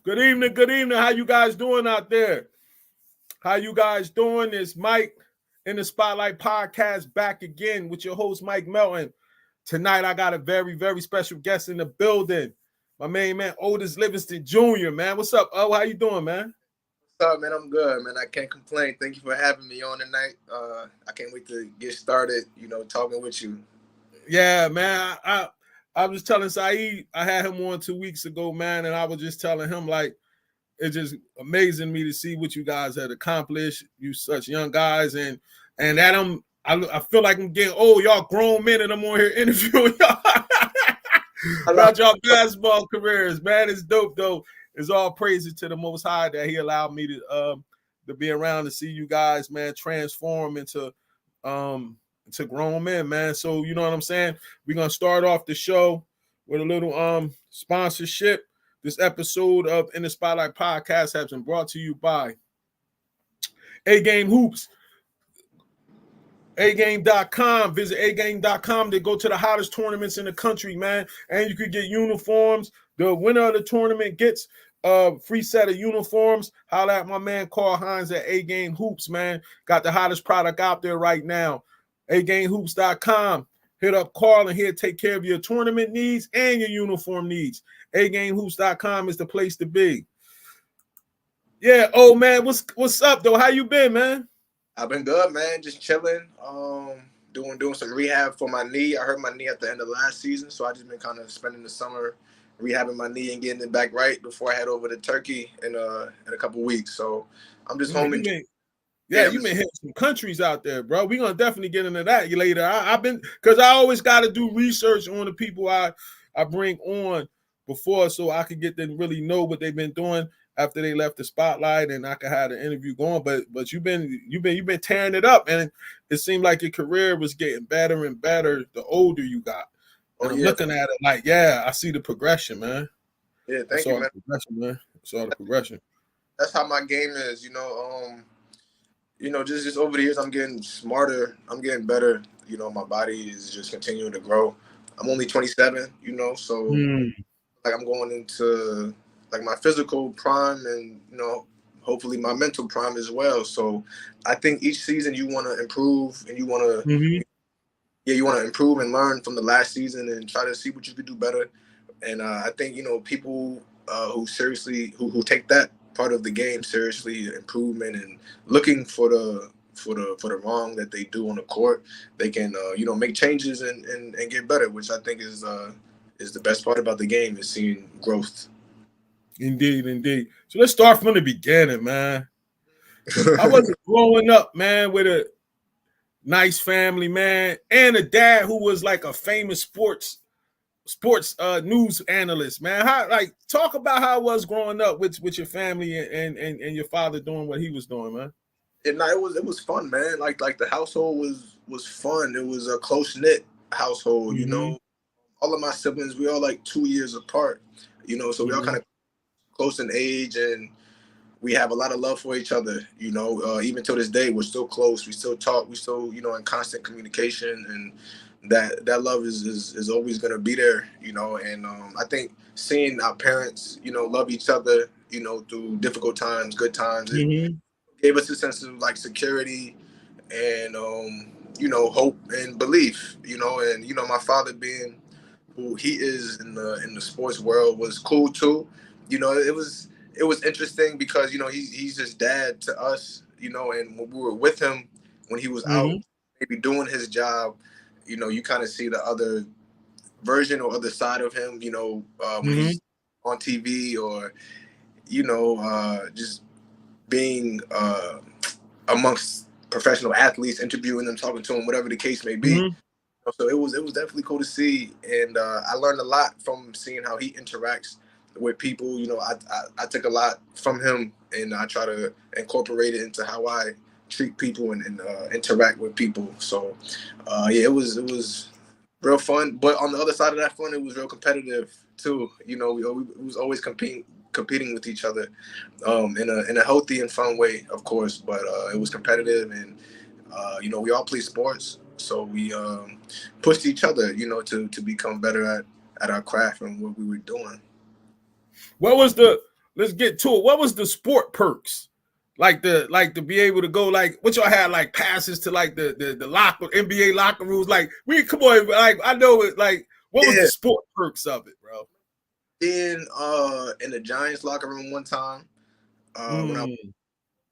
Good evening, good evening. How you guys doing out there? How you guys doing? It's Mike in the Spotlight Podcast back again with your host, Mike Melton. Tonight, I got a very, very special guest in the building. My main man, Otis Livingston Jr., man. What's up, Oh? How you doing, man? What's up, man? I'm good, man. I can't complain. Thank you for having me on tonight. I can't wait to get started, talking with you. Yeah, man. I was telling Saeed, I had him on 2 weeks ago, man, and I was just telling him, like, it's just amazing me to see what you guys had accomplished. You such young guys, and that I feel like I'm getting old. Y'all grown men, and I'm on here interviewing y'all about y'all basketball careers, man. It's dope, though. It's all praises to the Most High that He allowed me to be around to see you guys, man, transform into grown men, man. So you know what I'm saying. We're gonna start off the show with a little sponsorship. This episode of In the Spotlight Podcast has been brought to you by A-Game Hoops. agame.com. Visit agame.com to go to the hottest tournaments in the country, man. And you could get uniforms. The winner of the tournament gets a free set of uniforms. Holla at my man Carl Hines at A-Game Hoops, man. Got the hottest product out there right now. agamehoops.com. Hit up Carl and he'll take care of your tournament needs and your uniform needs. agamehoops.com is the place to be. Yeah, oh man, what's up though? How you been, man? I've been good, man. Just chilling. Doing some rehab for my knee. I hurt my knee at the end of last season, so I just been kind of spending the summer rehabbing my knee and getting it back right before I head over to Turkey in a couple weeks. So I'm just home. You've been hitting some countries out there, bro. We're gonna definitely get into that later. I've been, because I always got to do research on the people I bring on before, so I could get them to really know what they've been doing after they left the spotlight, and I could have the interview going. But you've been tearing it up, and it seemed like your career was getting better and better the older you got. And I'm looking at it like, yeah, I see the progression, man. Yeah, thank you, man. I saw the progression. That's how my game is, just over the years, I'm getting smarter. I'm getting better. My body is just continuing to grow. I'm only 27, so like I'm going into like my physical prime and, hopefully my mental prime as well. So I think each season you want to improve and you want to, you want to improve and learn from the last season and try to see what you could do better. And I think, people who take that part of the game seriously, improvement and looking for the wrong that they do on the court, they can make changes and get better, which I think is the best part about the game, is seeing growth. Indeed. So let's start from the beginning, man. I wasn't growing up, man, with a nice family, man, and a dad who was like a famous sports news analyst, man. Talk about how it was growing up with your family and your father doing what he was doing, man. And it was fun, man. Like the household was fun. It was a close knit household, All of my siblings, we all like 2 years apart, so we all kind of close in age, and we have a lot of love for each other, even to this day, we're still close. We still talk, we still, in constant communication, and that love is always going to be there, and I think seeing our parents, love each other, through difficult times, good times, it gave us a sense of like security and, hope and belief, and, my father being who he is in the sports world was cool too. It was interesting because, he's just dad to us, and when we were with him, when he was out maybe doing his job, you kind of see the other version or other side of him, when he's on TV or, just being amongst professional athletes, interviewing them, talking to them, whatever the case may be. So it was definitely cool to see. And I learned a lot from seeing how he interacts with people. I took a lot from him, and I try to incorporate it into how I treat people and interact with people. So it was real fun. But on the other side of that fun, it was real competitive too. We was always competing with each other in a healthy and fun way, of course. But it was competitive, and we all play sports, so we pushed each other, to become better at our craft and what we were doing. What was the let's get to it. What was the sport perks? Like to be able to go, like, what y'all had, like passes to like the locker NBA locker rooms. Like, we come on, like, I know it, like, what was the sport perks of it, bro? In the Giants locker room one time, when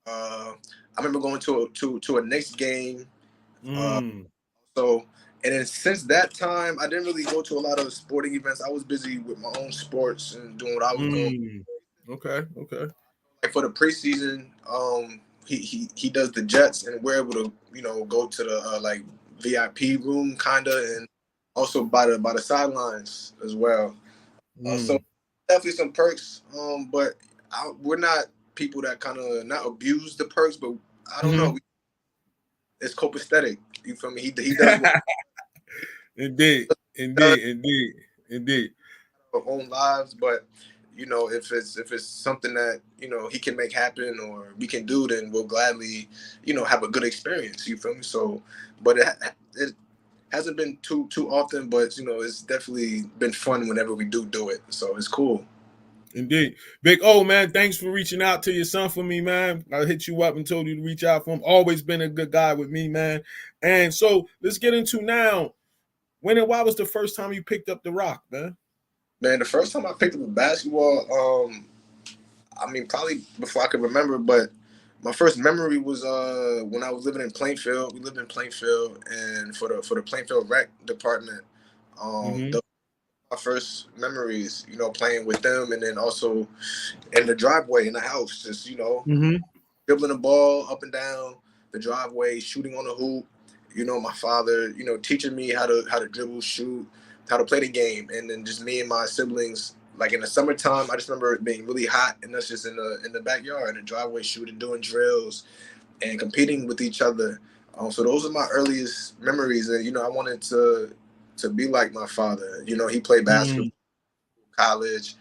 I remember going to a Knicks game. So, and then since that time, I didn't really go to a lot of sporting events. I was busy with my own sports and doing what I was doing. Okay. Like for the preseason, he does the Jets, and we're able to go to the like VIP room kinda, and also by the sidelines as well. So definitely some perks. But we're not people that kind of not abuse the perks, but I don't know. It's copacetic. You feel me? He does. Indeed. Our own lives, but if it's something that he can make happen or we can do, then we'll gladly have a good experience. You feel me? So, but it hasn't been too often, but it's definitely been fun whenever we do it. So it's cool. Indeed. Big O, man, thanks for reaching out to your son for me, man. I hit you up and told you to reach out for him. Always been a good guy with me, man. And so let's get into now. When and why was the first time you picked up the rock, man? Man, the first time I picked up a basketball, I mean, probably before I could remember, but my first memory was when I was living in Plainfield. We lived in Plainfield, and for the Plainfield rec department, those were my first memories, playing with them, and then also in the driveway in the house, just dribbling the ball up and down the driveway, shooting on the hoop. My father, teaching me how to dribble, shoot, how to play the game, and then just me and my siblings. Like in the summertime, I just remember it being really hot, and us just in the backyard, in the driveway, shooting, doing drills, and competing with each other. So those are my earliest memories, and I wanted to be like my father. He played basketball, college,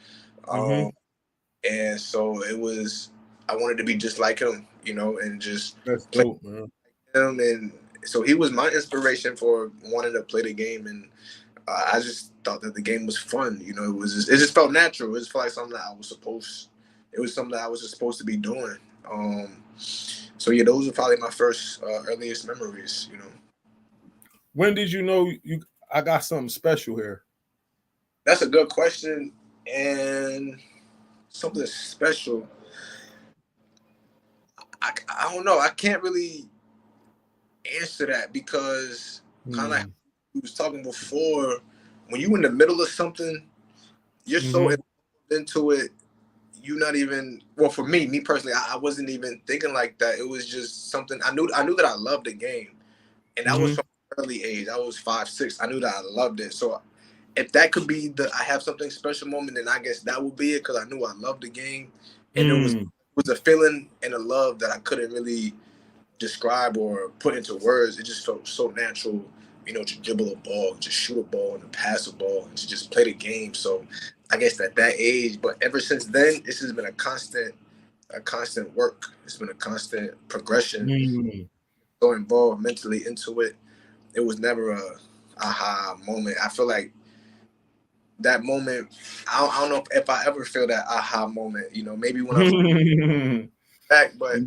and so I wanted to be just like him, and just That's play dope, man. him, and so he was my inspiration for wanting to play the game, and I just thought that the game was fun. It just felt natural. It just felt like something that I was supposed. It was something that I was just supposed to be doing. So yeah, those are probably my first earliest memories. When did you know I got something special here? That's a good question, and something special. I don't know. I can't really answer that because kind of like we was talking before, when you in the middle of something, you're so into it. You not even, well, for me personally, I wasn't even thinking like that. It was just something I knew that I loved the game, and that was from an early age. I was 5, 6. I knew that I loved it. So if that could be the I have something special moment, then I guess that would be it, because I knew I loved the game, and it was a feeling and a love that I couldn't really describe or put into words. It just felt so natural, to dribble a ball, just shoot a ball, and to pass a ball, and to just play the game. So I guess at that age, but ever since then, this has been a constant work. It's been a constant progression. So involved mentally into it. It was never a aha moment. I feel like that moment, I don't know if I ever feel that aha moment, maybe when I'm back, but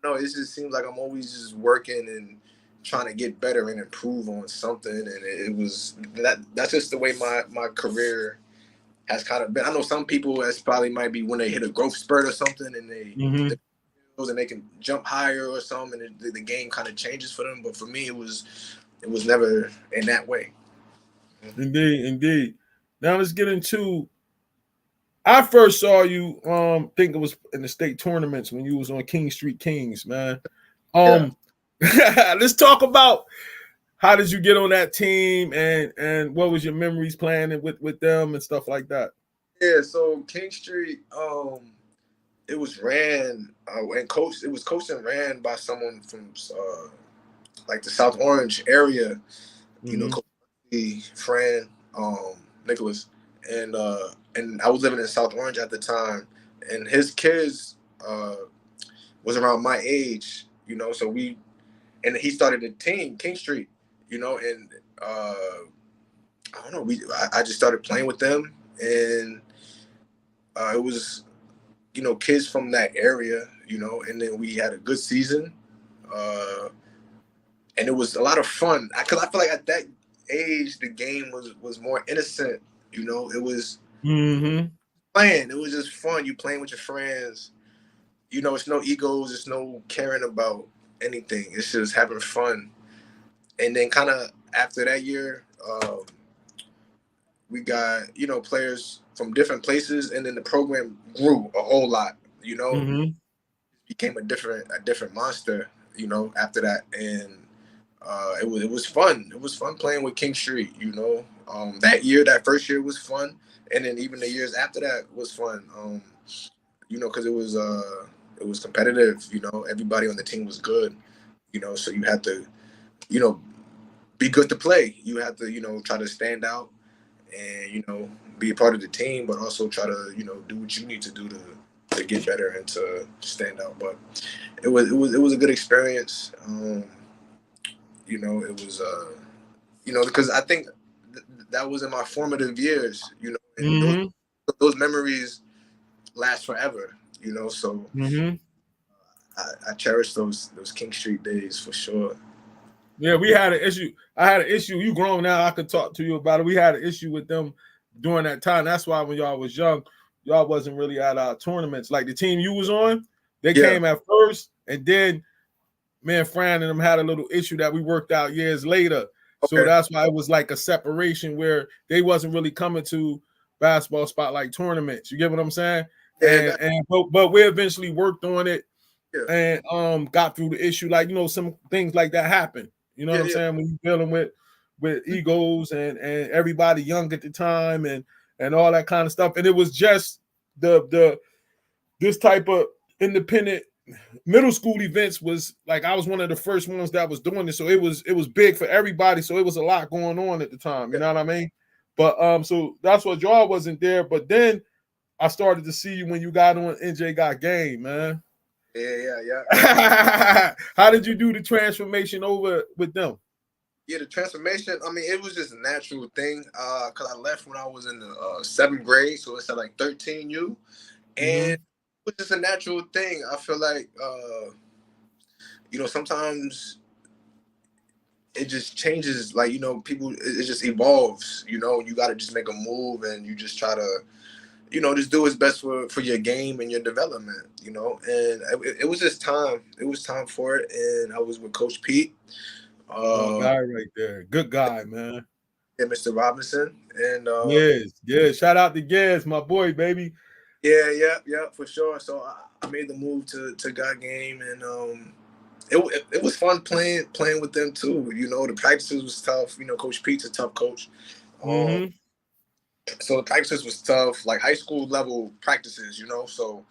no, it just seems like I'm always just working and trying to get better and improve on something. And it was that's just the way my career has kind of been. I know some people, that's probably might be when they hit a growth spurt or something, and they can jump higher or something, and the game kind of changes for them. But for me, it was never in that way. Indeed. Now let's get into. I first saw you, think it was in the state tournaments when you was on King Street Kings, man. Let's talk about how did you get on that team, and what was your memories playing with them and stuff like that. Yeah, so King Street, it was ran and coached. It was coached and ran by someone from like the South Orange area. Coach Fran, Nicholas, and I was living in South Orange at the time, and his kids was around my age. So he started a team, King Street. And I don't know. I just started playing with them, and it was kids from that area, and then we had a good season. And it was a lot of fun. Because I feel like at that age, the game was more innocent. It was playing. It was just fun. You playing with your friends. It's no egos. It's no caring about anything. It's just having fun. And then kind of after that year, we got, players from different places. And then the program grew a whole lot, became a different monster, after that. And it was fun. It was fun playing with King Street, that first year was fun. And then even the years after that was fun, because it was competitive, everybody on the team was good, so you had to, be good to play. You had to, try to stand out and, be a part of the team, but also try to, do what you need to do to get better and to stand out. But it was a good experience. It was, because I think that was in my formative years, and those memories last forever, so I cherish those King Street days for sure. Yeah, we had an issue. I had an issue. You grown now, I could talk to you about it. We had an issue with them during that time. That's why when y'all was young, y'all wasn't really at our tournaments. Like the team you was on, they came at first, and then me and Fran and them had a little issue that we worked out years later. Okay. So that's why it was like a separation where they wasn't really coming to basketball spotlight tournaments. You get what I'm saying? Yeah, but we eventually worked on it and got through the issue. Like, some things like that happen. You know what I'm saying? When you're dealing with egos and everybody young at the time and all that kind of stuff. And it was just this type of independent middle school events was like I was one of the first ones that was doing this, so it was big for everybody. So it was a lot going on at the time. You know what I mean? But so that's what y'all wasn't there. But then I started to see you when you got on NJ Got Game, man. Yeah. How did you do the transformation over with them? Yeah, the transformation, I mean, it was just a natural thing because I left when I was in the 7th grade, so it's at like 13U. And it was just a natural thing. I feel like, sometimes it just changes, like, people, it just evolves, you got to just make a move and you just try to, just do what's best for your game and your development, and it was just time. It was time for it. And I was with Coach Pete. Guy right there. Good guy, man. Yeah, Mr. Robinson. And yes. Shout out to Gez, my boy, baby. Yeah, for sure. So I made the move to God Game, and it was fun playing with them too. The practices was tough. Coach Pete's a tough coach. So the practices was tough, like high school level practices. So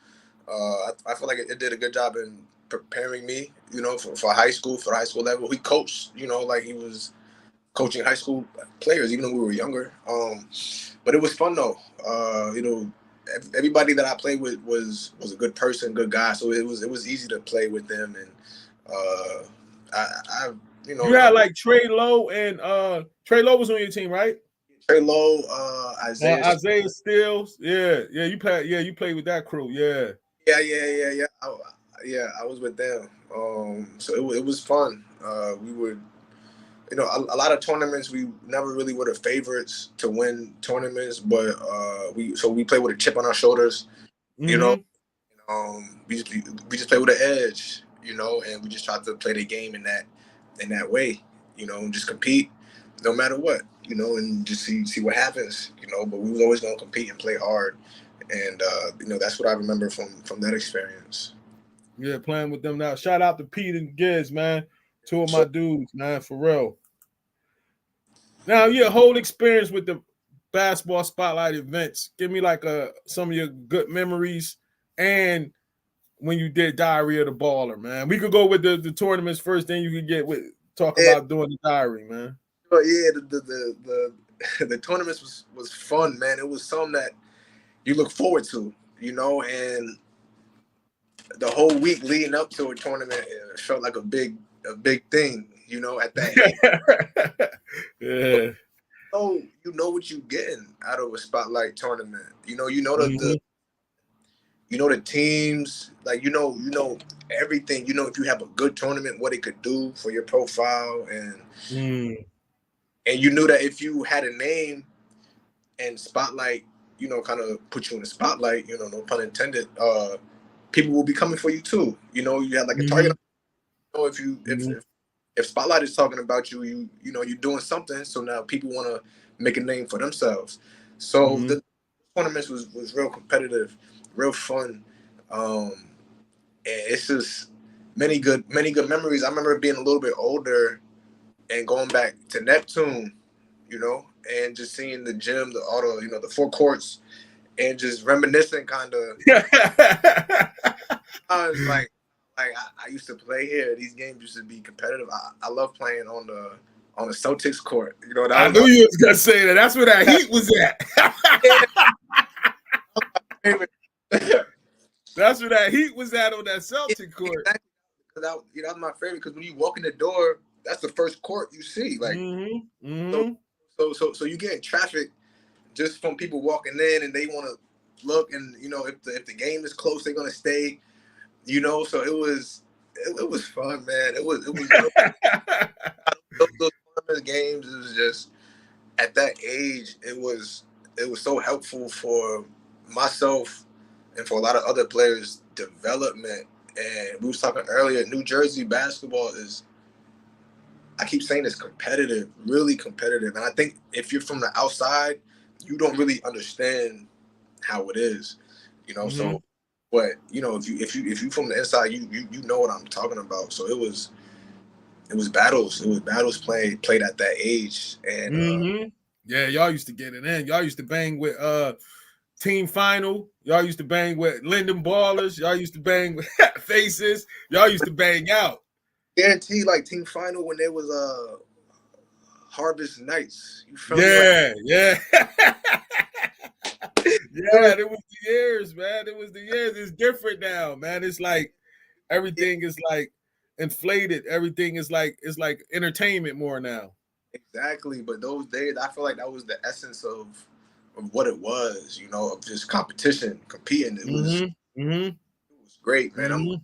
I feel like it did a good job in preparing me, for high school, for the high school level. He coached, like he was coaching high school players, even though we were younger. But it was fun though. Everybody that I played with was a good person, good guy. So it was easy to play with them. And you had like Trey Lowe and Trey Lowe was on your team, right? Trey Lowe, Isaiah Stills. Yeah, you played with that crew, yeah. I was with them. So it was fun. We would, a lot of tournaments. We never really were the favorites to win tournaments, but we played with a chip on our shoulders. We just play with an edge, and we just try to play the game in that way, and just compete no matter what, and just see what happens, But we was always gonna compete and play hard. And that's what I remember from that experience. Yeah, playing with them now. Shout out to Pete and Giz, man. Two of my dudes, man, for real. Now, your whole experience with the basketball spotlight events. Give me like some of your good memories and when you did Diary of the Baller, man. We could go with the tournaments first, then you could talk about doing the diary, man. But yeah, the tournaments was fun, man. It was something that you look forward to, and the whole week leading up to a tournament, it felt like a big thing, at that age. Yeah. You know what you're getting out of a spotlight tournament. The you know the teams, like you know everything. You know if you have a good tournament, what it could do for your profile, and you knew that if you had a name and spotlight, you know, kind of put you in the spotlight, you know, no pun intended, people will be coming for you too. You know, you have like a target. You know, if spotlight is talking about you, you know you're doing something. So now people want to make a name for themselves. So the tournaments was real competitive, real fun, and it's just many good memories. I remember being a little bit older and going back to Neptune, you know, and just seeing the gym, you know, the four courts, and just reminiscing kind of. I was like I used to play here. These games used to be competitive. I love playing on the Celtics court. You know, I knew you was gonna say that. That's where that heat was at. That's where that heat was at on that Celtic court. Exactly. Because you know, that's my favorite. Because when you walk in the door, that's the first court you see. Like, so you get traffic just from people walking in, and they want to look, and you know, if the game is close, they're gonna stay. You know, so it was fun, man. It was those tournament games. It was just at that age, it was so helpful for myself and for a lot of other players' development. And we was talking earlier, New Jersey basketball is, I keep saying, it's competitive, really competitive. And I think if you're from the outside, you don't really understand how it is, you know. So, but you know, if you from the inside, you know what I'm talking about. So it was battles. It was battles played at that age. And yeah, y'all used to get it in. Y'all used to bang with Team Final. Y'all used to bang with Linden Ballers. Y'all used to bang with Faces. Y'all used to bang out. Guarantee, like Team Final when there was Harvest Nights. You feel me? Yeah. Yeah, it was the years, man. It was the years. It's different now, man. It's like everything is like inflated. Everything is like, it's like entertainment more now. Exactly. But those days, I feel like that was the essence of what it was, you know, of just competition, competing. It was great, man. I'm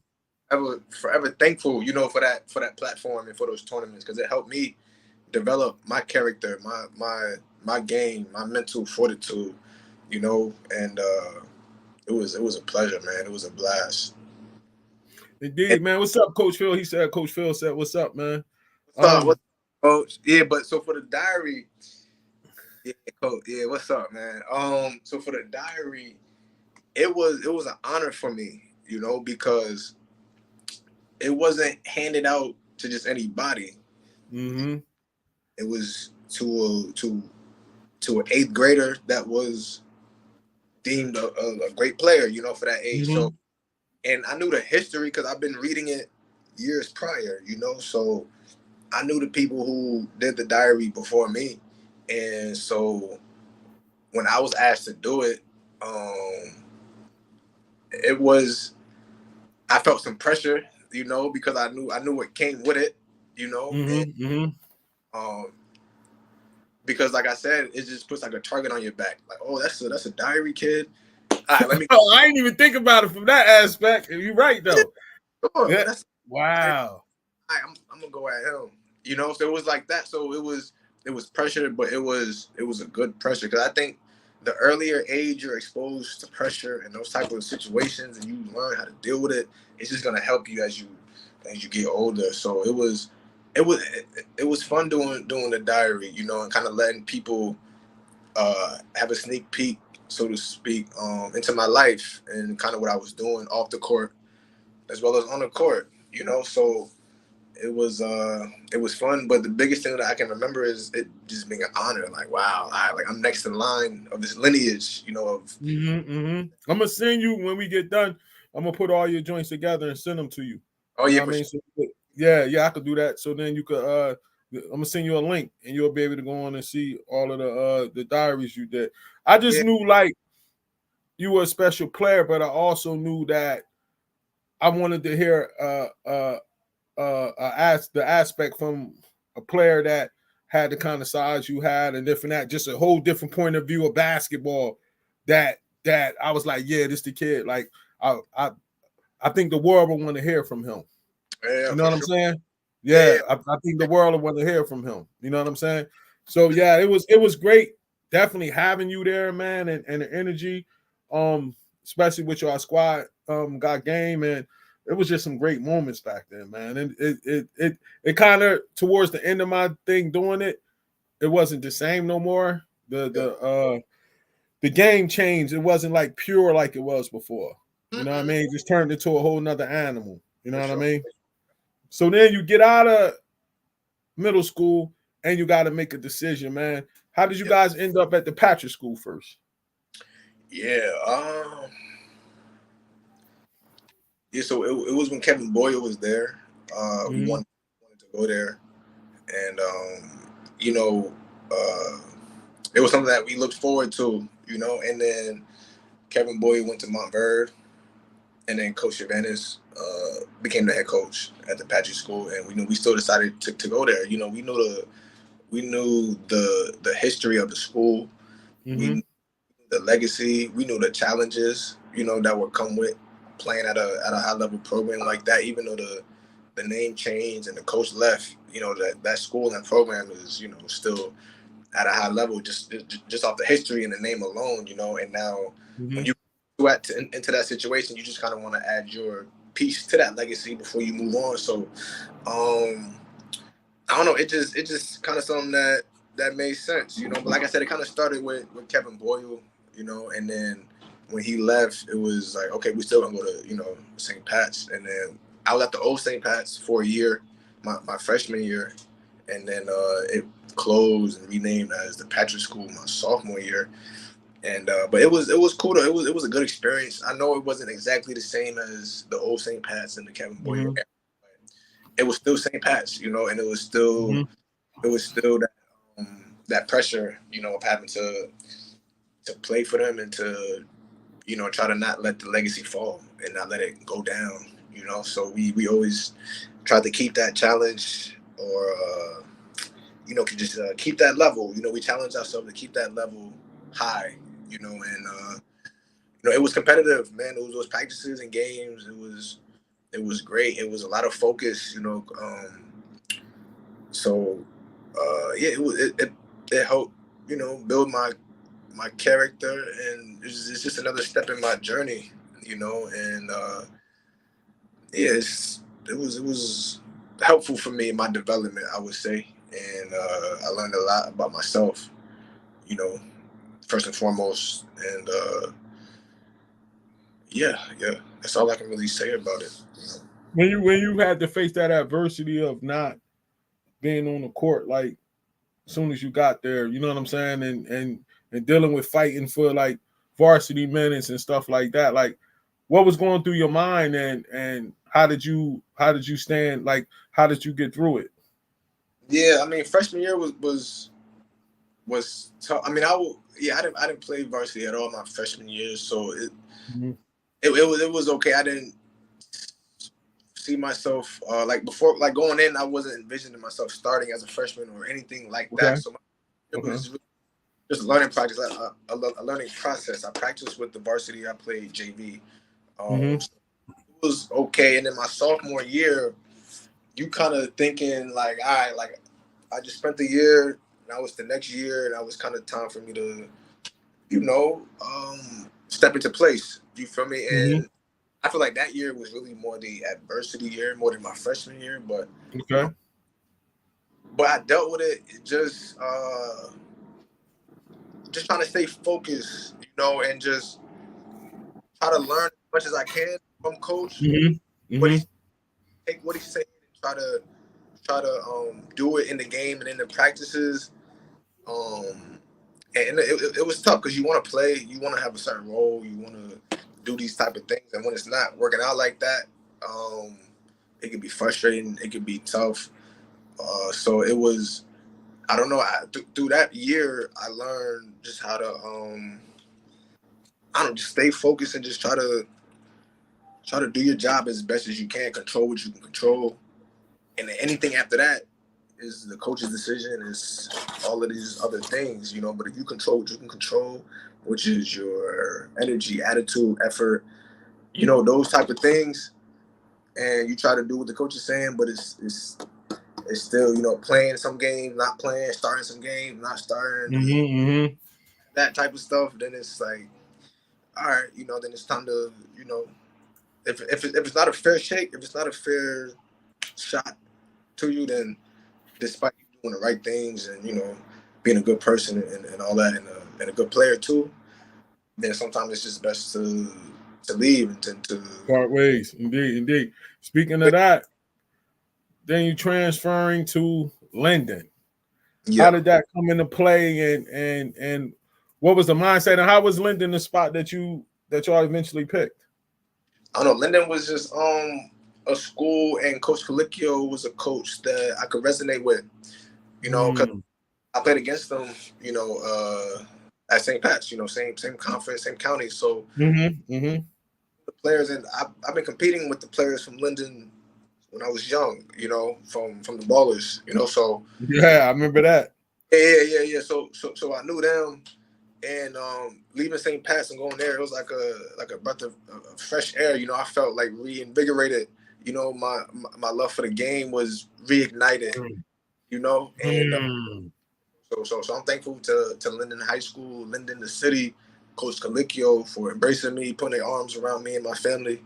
forever thankful, you know, for that platform and for those tournaments, because it helped me develop my character, my game, my mental fortitude, you know, and it was a pleasure, man. It was a blast. Indeed, man. What's up, Coach Phil? Coach Phil said, what's up, man? What's up, Coach? Yeah, but so for the diary, yeah, Coach, yeah, what's up, man? So for the diary, it was an honor for me, you know, because it wasn't handed out to just anybody. It was to an eighth grader that was deemed a great player, you know, for that age. So, and I knew the history because I've been reading it years prior, you know. So I knew the people who did the diary before me, and so when I was asked to do it, I felt some pressure, you know, because I knew what came with it, you know, and because like I said, it just puts like a target on your back, like, oh, that's a diary kid. All right, let me. Oh, I didn't even think about it from that aspect. You're right though. Sure, yeah. Wow. I'm gonna go at him, you know. So it was like that. So it was pressure, but it was a good pressure, because I think the earlier age you're exposed to pressure and those type of situations, and you learn how to deal with it, it's just gonna help you as you get older. So it was fun doing the diary, you know, and kind of letting people have a sneak peek, so to speak, into my life and kind of what I was doing off the court as well as on the court, you know. So it was fun, but the biggest thing that I can remember is it just being an honor. Like, wow, I'm next in line of this lineage, you know. Of I'm gonna send you, when we get done, I'm gonna put all your joints together and send them to you. Oh yeah, I mean, so, yeah, I could do that. So then you could I'm gonna send you a link and you'll be able to go on and see all of the diaries you did. I just knew like you were a special player, but I also knew that I wanted to hear the aspect from a player that had the kind of size you had and different, that just a whole different point of view of basketball that I was like, yeah, this the kid. Like I think the world will want to hear from him. Yeah, You know what I'm saying? Yeah. Yeah, I think the world will want to hear from him. You know what I'm saying? So yeah, it was great. Definitely having you there, man, and the energy, especially with your squad got game, and it was just some great moments back then, man. And it kind of towards the end of my thing doing it, it wasn't the same no more. The game changed. It wasn't like pure like it was before. You know what I mean? It just turned into a whole nother animal. You know what I mean? So then you get out of middle school and you got to make a decision, man. How did you guys end up at the Patrick School first? Yeah, so it was when Kevin Boyle was there. We wanted to go there, and you know, it was something that we looked forward to, you know. And then Kevin Boyle went to Montverde, and then Coach Giovannis became the head coach at the Patrick School, and we still decided to go there. You know, we knew the history of the school, we knew the legacy, we knew the challenges, you know, that would come with playing at a high level program like that. Even though the name changed and the coach left, you know, that school and program is, you know, still at a high level, just off the history and the name alone, you know. And now when you get into that situation, you just kind of want to add your piece to that legacy before you move on. So I don't know, it just kind of something that made sense, you know. But like I said, it kind of started with Kevin Boyle, you know, and then when he left, it was like, okay, we still gonna go to, you know, St. Pat's. And then I was at the old St. Pat's for a year, my freshman year, and then it closed and renamed as the Patrick School my sophomore year. And but it was cool though. It was a good experience. I know it wasn't exactly the same as the old St. Pat's and the Kevin Boyle. It was still St. Pat's, you know, and it was still that pressure, you know, of having to play for them and to, you know, try to not let the legacy fall and not let it go down, you know. So we always tried to keep that challenge, or you know, just keep that level. You know, we challenged ourselves to keep that level high, you know. And you know, it was competitive, man. It was those practices and games. It was great. It was a lot of focus, you know. So yeah, it helped, you know, build my character, and it's just another step in my journey, you know. And yeah, it was helpful for me in my development, I would say. And I learned a lot about myself, you know, first and foremost. And yeah, that's all I can really say about it, you know? When you had to face that adversity of not being on the court, like as soon as you got there, you know what I'm saying, and dealing with fighting for like varsity minutes and stuff like that, like what was going through your mind, and how did you stand, like how did you get through it? Yeah, I mean, freshman year was tough. I mean, I didn't play varsity at all my freshman year, so it was okay. I didn't see myself like before, like going in, I wasn't envisioning myself starting as a freshman or anything like that. So it was just a learning practice, a learning process. I practiced with the varsity. I played JV. So it was okay. And then my sophomore year, you kind of thinking like, all right, like I just spent the year. Now it's the next year, and that was kind of time for me to, you know, step into place. You feel me? And I feel like that year was really more the adversity year, more than my freshman year. But but I dealt with it just trying to stay focused, you know, and just try to learn as much as I can from coach. What he's take what he's saying and try to do it in the game and in the practices. And it was tough because you want to play, you want to have a certain role, you want to do these type of things, and when it's not working out like that, it can be frustrating, it can be tough. So it was, I don't know. Through that year, I learned just how to, I don't know, just stay focused and just try to do your job as best as you can, control what you can control, and then anything after that is the coach's decision, is all of these other things, you know. But if you control what you can control, which is your energy, attitude, effort, you know, those type of things, and you try to do what the coach is saying, but it's still, you know, playing some games, not playing, starting some games, not starting, that type of stuff. Then it's like, all right, you know, then it's time to, you know, if it's not a fair shake, if it's not a fair shot to you, then despite you doing the right things and, you know, being a good person and all that, and a good player too, then sometimes it's just best to leave and to part ways. Indeed. Speaking of that, then you transferring to Linden. yeah. How did that come into play, and what was the mindset, and how was Linden the spot that y'all eventually picked? I don't know. Linden was just a school, and Coach Colicchio was a coach that I could resonate with. You know, because I played against them. You know, at St. Pat's. You know, same conference, same county. So the players, and I've been competing with the players from Linden when I was young. You know, from the Ballers. You know, so yeah, I remember that. Yeah. So I knew them. And leaving St. Pat's and going there, it was like a breath of fresh air. You know, I felt like reinvigorated. You know, my love for the game was reignited. You know, and so I'm thankful to Linden High School, Linden the city, Coach Colicchio for embracing me, putting their arms around me and my family,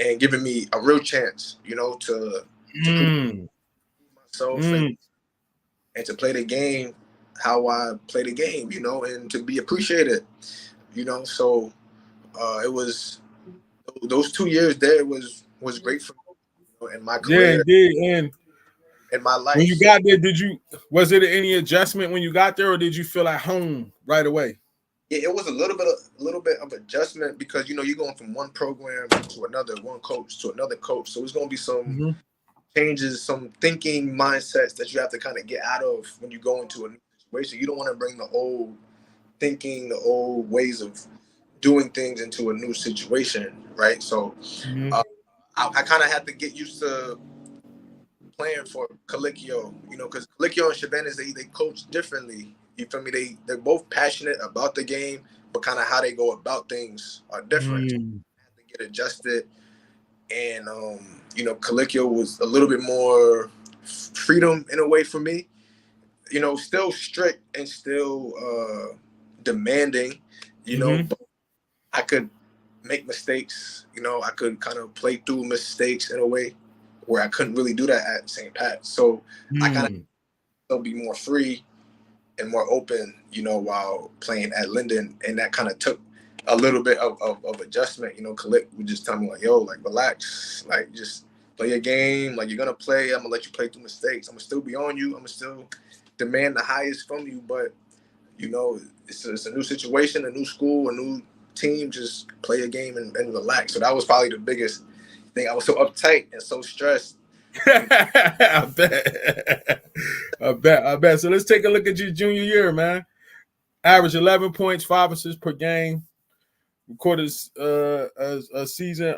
and giving me a real chance. You know, to prove myself and to play the game how I play the game, you know, and to be appreciated, you know. So it was those 2 years there was great for me, you know, in my Yeah, career, indeed. And in my life. when you got there, was it any adjustment when you got there, or did you feel at home right away? Yeah, it was a little bit of adjustment because, you know, you're going from one program to another, one coach to another coach. So it's going to be some changes, some thinking mindsets that you have to kind of get out of when you go into a new situation. You don't want to bring the old thinking, the old ways of doing things into a new situation, right? So I kind of had to get used to playing for Colicchio, you know, because Colicchio and Chabannes, they coach differently. You feel me? They're both passionate about the game, but kind of how they go about things are different. I had to get adjusted, and you know, Colicchio was a little bit more freedom in a way for me. You know, still strict and still demanding. You know, but I could make mistakes. You know, I could kind of play through mistakes in a way where I couldn't really do that at St. Pat. So I kind of still be more free and more open, you know, while playing at Linden. And that kind of took a little bit of adjustment. You know, Kalik would just tell me like, yo, like, relax, like, just play your game. Like, you're going to play. I'm going to let you play through mistakes. I'm going to still be on you. I'm going to still demand the highest from you. But, you know, it's a new situation, a new school, a new team. Just play a game and relax. So that was probably the biggest thing. I was so uptight and so stressed. I bet. So let's take a look at your junior year, man. Average 11 points, 5 assists per game. Recorded a season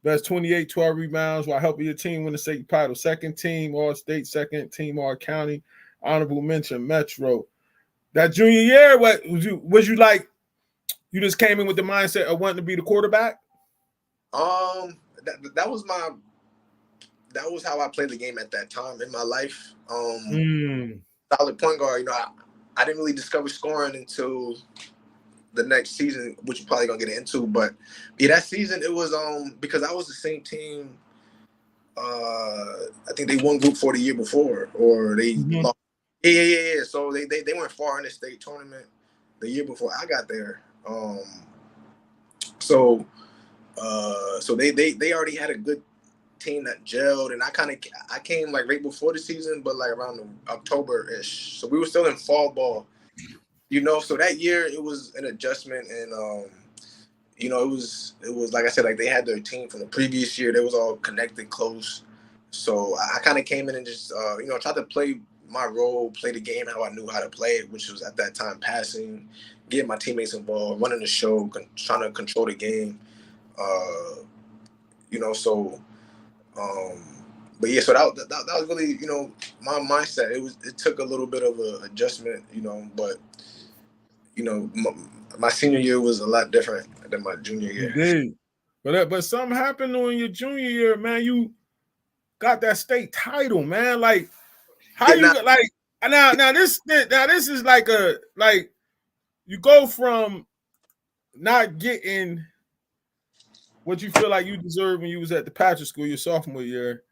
best 28, 12 rebounds while helping your team win the state title. Second team All-State, second team All-County, honorable mention Metro. That junior year, what was you like? You just came in with the mindset of wanting to be the quarterback? That was how I played the game at that time in my life. Solid point guard. You know, I didn't really discover scoring until the next season, which you're probably gonna get into. But yeah, that season it was because I was the same team. I think they won Group 4 the year before, or they lost. Yeah. So they went far in the state tournament the year before I got there. So they already had a good team that gelled, and I came like right before the season, but like around October-ish. So we were still in fall ball, you know. So that year it was an adjustment, and you know, it was like I said, like they had their team from the previous year. They was all connected, close. So I kind of came in and just you know, tried to play my role, play the game how I knew how to play it, which was at that time passing, getting my teammates involved, running the show, trying to control the game. You know, so. But yeah, so that was really, you know, my mindset. It took a little bit of an adjustment, you know, but you know, my senior year was a lot different than my junior year. Indeed. But something happened in your junior year, man. You got that state title, man. Like, how you like now this is like you go from not getting what you feel like you deserve when you was at the Patrick School your sophomore year.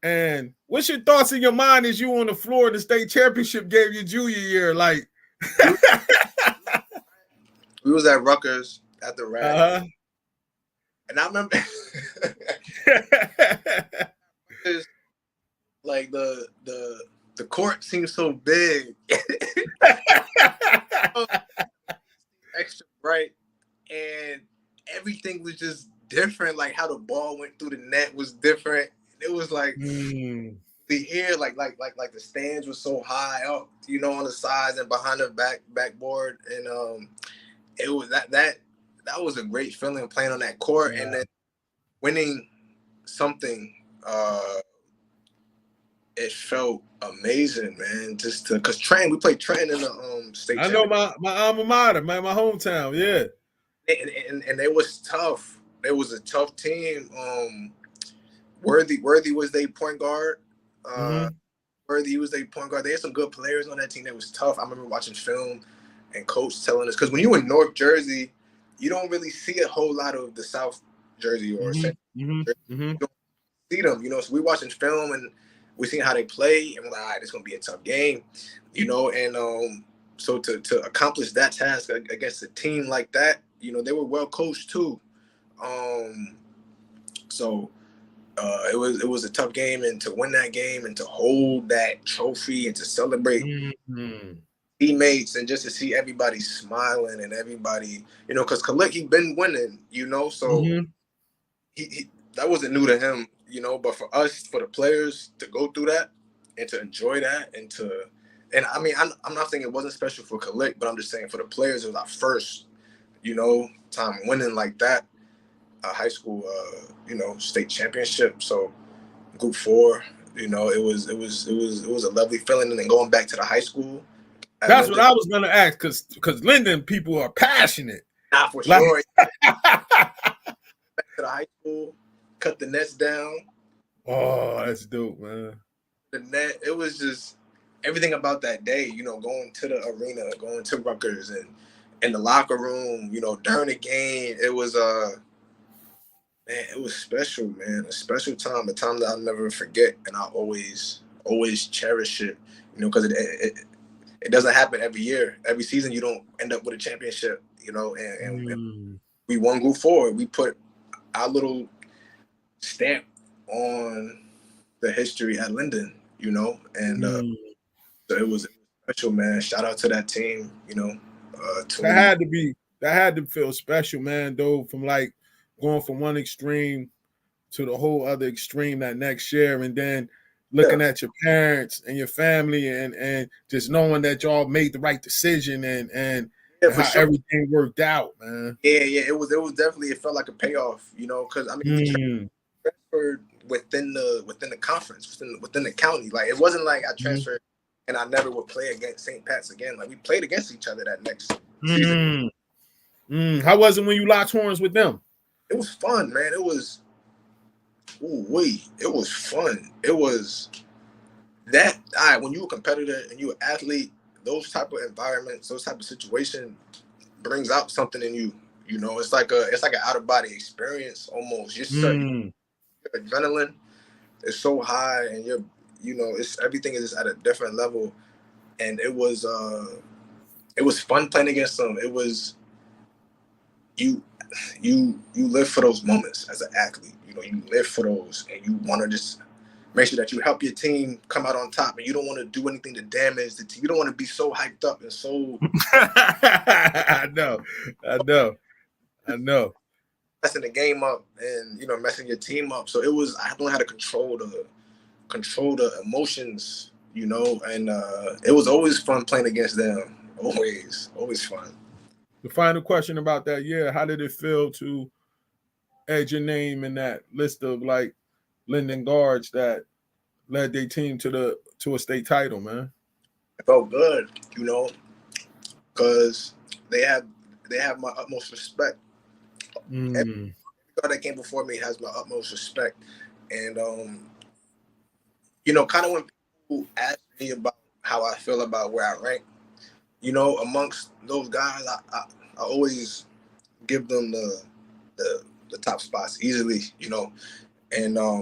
And what's your thoughts in your mind as you on the floor of the state championship game your junior year? Like, we was at Rutgers at the Rag, and I remember like the court seemed so big, extra bright, and everything was just different. Like how the ball went through the net was different. It was like the air, like the stands were so high up, you know, on the sides and behind the backboard, and it was that was a great feeling playing on that court, and then winning something. It felt amazing, man. Just because we played Trenton in the state. I know my alma mater, man, my hometown, yeah. And it was tough. It was a tough team. Worthy was their point guard. Worthy was their point guard. They had some good players on that team. That was tough. I remember watching film and coach telling us, because when you in North Jersey, you don't really see a whole lot of the South Jersey or Central Jersey. You don't see them, you know. So we watching film and we seen how they play, and we're like, all right, it's gonna be a tough game, you know. And so to accomplish that task against a team like that, you know, they were well coached too. So it was a tough game, and to win that game and to hold that trophy and to celebrate teammates and just to see everybody smiling and everybody, you know, because Khalid, he been winning, you know, so he that wasn't new to him, you know, but for us, for the players to go through that and to enjoy that and I mean, I'm not saying it wasn't special for Khalid, but I'm just saying for the players, it was our first, you know, time winning like that, high school, you know, state championship. So Group 4, you know, it was a lovely feeling. And then going back to the high school. That's Linden, what I was gonna ask, because Linden people are passionate. Nah, for sure. Back to the high school, cut the nets down. Oh, that's dope, man. The net, it was just everything about that day, you know, going to the arena, going to Rutgers, and in the locker room, you know, during the game, it was man, it was special, man. A special time, a time that I'll never forget, and I'll always cherish it, you know, because it doesn't happen every year. Every season, you don't end up with a championship, you know, and we won Group 4. We put our little stamp on the history at Linden, you know, and so it was special, man. Shout out to that team, you know. That had to feel special, man, though, from like going from one extreme to the whole other extreme that next year, and then looking at your parents and your family and just knowing that y'all made the right decision and how everything worked out, man. Yeah, it was definitely, it felt like a payoff, you know, because I mean, we transferred within the conference, within the county. Like it wasn't like I transferred and I never would play against St. Pat's again. Like we played against each other that next season. How was it when you locked horns with them? It was fun, man. It was it was fun. It was that when you a competitor and you an athlete, those type of environments, those type of situation brings out something in you. You know, it's like an out of body experience almost. Your adrenaline is so high, and it's everything is just at a different level. And it was fun playing against them. It was you live for those moments as an athlete. You know, you live for those, and you want to just make sure that you help your team come out on top, and you don't want to do anything to damage the team. You don't want to be so hyped up and so. I know. Messing the game up, and messing your team up. So I don't know how to control the emotions, and it was always fun playing against them. Always fun. The final question about that year: how did it feel to add your name in that list of like Linden guards that led their team to a state title, man? It felt good, because they have my utmost respect. Every guard that came before me has my utmost respect. And kind of when people ask me about how I feel about where I rank, amongst those guys, I always give them the top spots easily, and I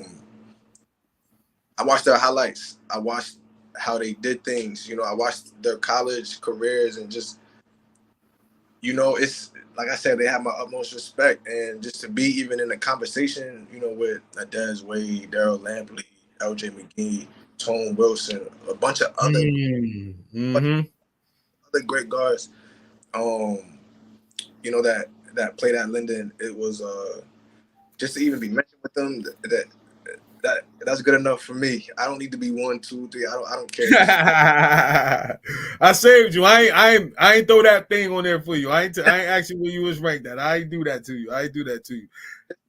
watched their highlights. I watched how they did things. I watched their college careers and just, it's like I said, they have my utmost respect. And just to be even in a conversation, with Adez Wade, Daryl Lampley, LJ McGee, Tone Wilson, a bunch of other, other great guards, that played at Linden, it was just to even be mentioned with them, that's good enough for me. I don't need to be 1, 2, 3. I don't care. I saved you. I ain't throw that thing on there for you. I ain't actually where you was ranked at. I ain't do that to you.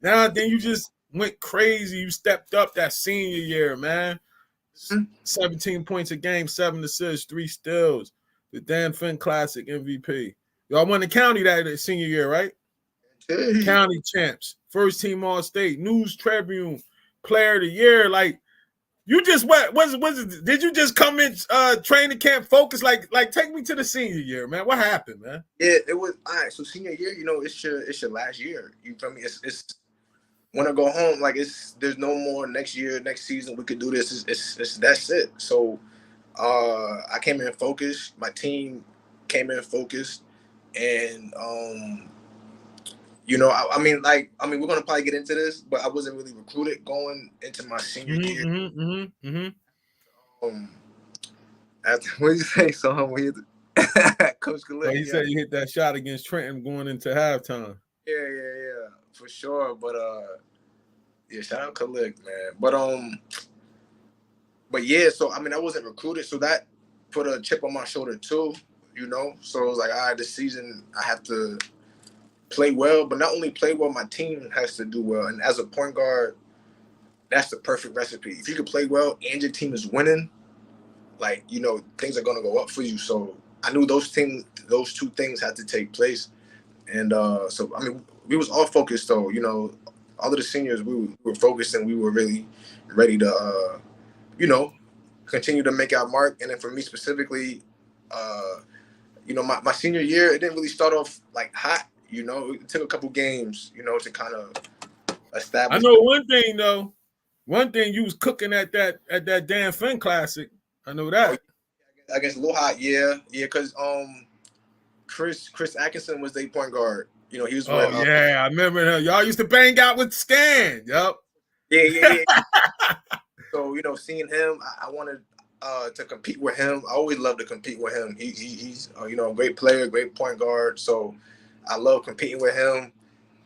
Now then you just went crazy. You stepped up that senior year, man. 17 points a game, 7 assists, 3 steals. The Dan Finn Classic MVP. Y'all won the county that senior year, right? County champs, first team All State, News Tribune, Player of the Year. Like, you just did you just come in training camp focus? Like take me to the senior year, man. What happened, man? Yeah, it was all right. So senior year, it's your last year. You feel me? It's when I go home, like there's no more next year, next season we could do this. It's that's it. So I came in focused, my team came in focused, and we're gonna probably get into this, but I wasn't really recruited going into my senior year. After what did you say? So Coach Khalid, he said you hit that shot against Trenton going into halftime. Yeah, for sure. But shout out Khalid, man. But yeah, so I wasn't recruited, so that put a chip on my shoulder too, So it was like, all right, this season I have to play well, but not only play well, my team has to do well. And as a point guard, that's the perfect recipe. If you can play well and your team is winning, like, things are gonna go up for you. So I knew those two things had to take place. And we was all focused though, all of the seniors, we were focused and we were really ready to continue to make our mark. And then for me specifically, my senior year, it didn't really start off like hot. It took a couple games, to kind of establish. I know one thing though. One thing, you was cooking at that Dan Finn Classic. I know that. Against Lil Hot, yeah, because Chris Atkinson was their point guard. He was. I remember him. Y'all used to bang out with Scan. Yep. Yeah. So seeing him, I wanted to compete with him. I always love to compete with him. He's a great player, great point guard. So I love competing with him,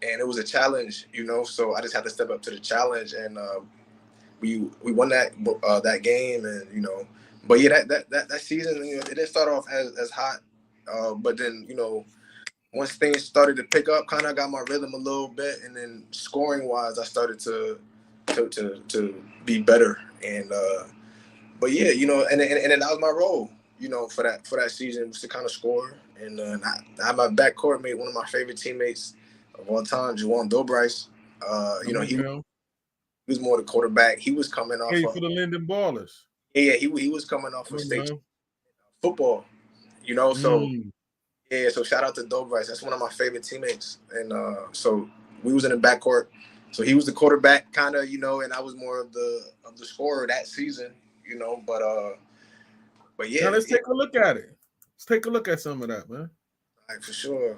and it was a challenge. So I just had to step up to the challenge, and we won that game, and But yeah, that season, it didn't start off as hot, but then once things started to pick up, kind of got my rhythm a little bit, and then scoring wise, I started to be better, and but yeah, and then that was my role, for that season, was to kind of score, and I had my backcourt mate, one of my favorite teammates of all time, Juwan Dobryce. He was more the quarterback. He was coming off for the Linden Ballers. Yeah, he was coming off of state football, so yeah, so shout out to Dobryce. That's one of my favorite teammates. And so we was in the backcourt. So he was the quarterback kind of, and I was more of the scorer that season, but yeah. Now let's take a look at it. Let's take a look at some of that, man. All right, for sure.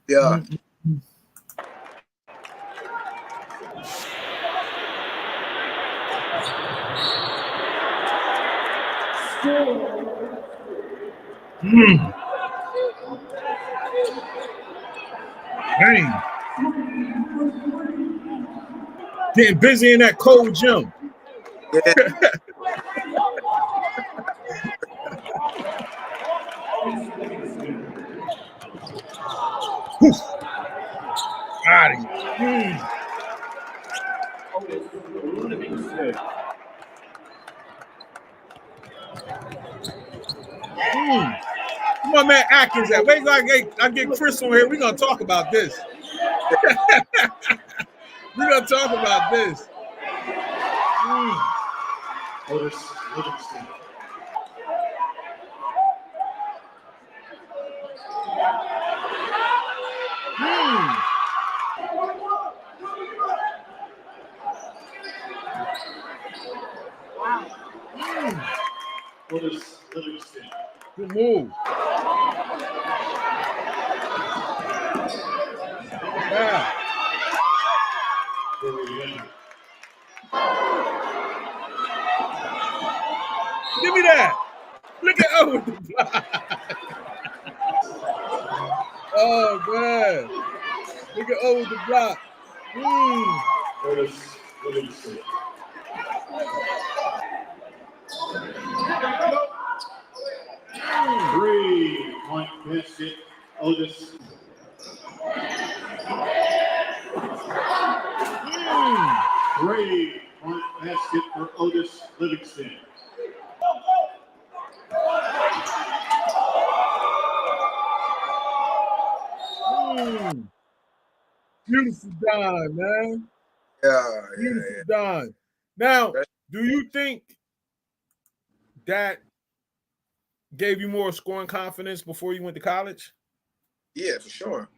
Yeah. Dang. Getting busy in that cold gym. Yeah. Otis Livingston. My man Atkins at. Wait, I get Chris on here. We're gonna talk about this. We're gonna talk about this. Otis Livingston. Otis Livingston. Good move. Yeah. Give me that. Look at over the block. Oh man. Look at over the block. Otis Livingston. 3-point basket, Otis. 3-point basket for Otis Livingston. Beautiful dime, man. Beautiful dime. Now, do you think that gave you more scoring confidence before you went to college? Yeah, for sure.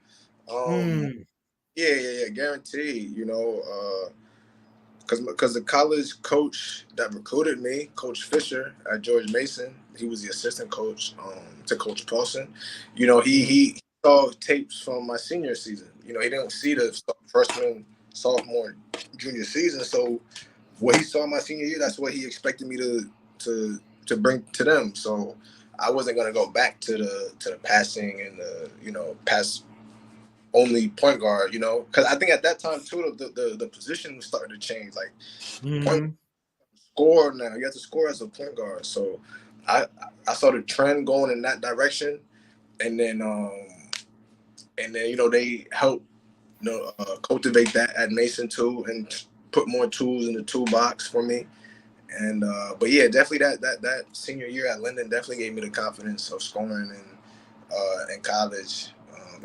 Yeah, guaranteed. You know, because the college coach that recruited me, Coach Fisher at George Mason, he was the assistant coach to Coach Paulson. You know, he saw tapes from my senior season. You know, he didn't see the freshman, sophomore, junior season. So what he saw my senior year, that's what he expected me to bring to them. So I wasn't gonna go back to the passing and the pass only point guard, because I think at that time too the position was starting to change. Like point score now, you have to score as a point guard. So I saw the trend going in that direction, and then they helped cultivate that at Mason too, and put more tools in the toolbox for me. And but yeah, definitely that senior year at Linden definitely gave me the confidence of scoring in college.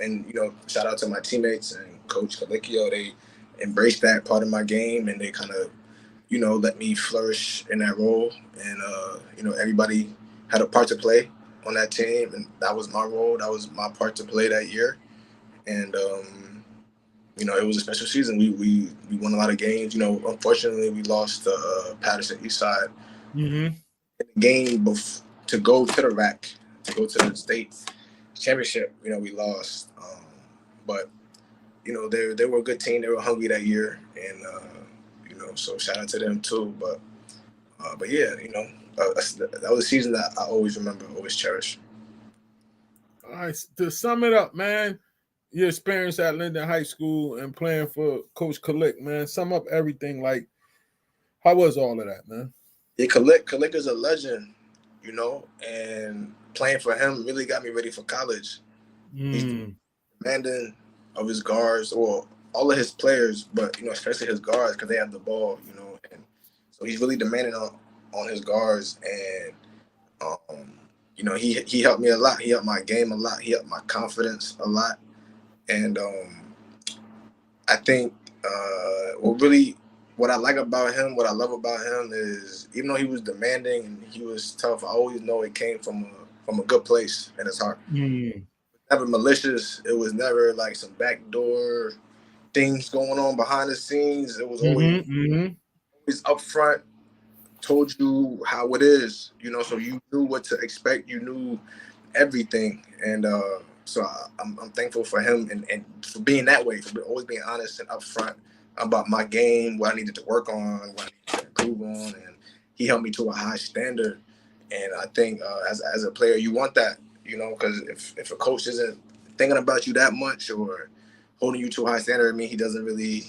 And shout out to my teammates and Coach Kalikio. They embraced that part of my game, and they kind of let me flourish in that role. And everybody had a part to play on that team, and that was my role. That was my part to play that year. And it was a special season. We won a lot of games. Unfortunately, we lost to Patterson Eastside in the game to go to the RAC, to go to the state championship. We lost, but they were a good team. They were hungry that year, and so shout out to them too. But yeah, that was a season that I always remember, always cherish. All right, to sum it up, man, your experience at Linden High School and playing for Coach Kalik, man, sum up everything. Like, how was all of that, man? Yeah, Kalik is a legend, and playing for him really got me ready for college. He's demanding of his guards, or all of his players, but especially his guards, because they have the ball, and so he's really demanding on his guards. And he helped me a lot. He helped my game a lot. He helped my confidence a lot. And I think what I like about him, what I love about him is, even though he was demanding and he was tough, I always know it came from a good place in his heart. Never malicious. It was never like some backdoor things going on behind the scenes. It was always upfront, told you how it is, so you knew what to expect. You knew everything. And so I'm thankful for him and for being that way, for always being honest and upfront about my game, what I needed to work on, what I needed to improve on. And he held me to a high standard. And I think as a player, you want that, because if a coach isn't thinking about you that much or holding you to a high standard, I mean, he doesn't really,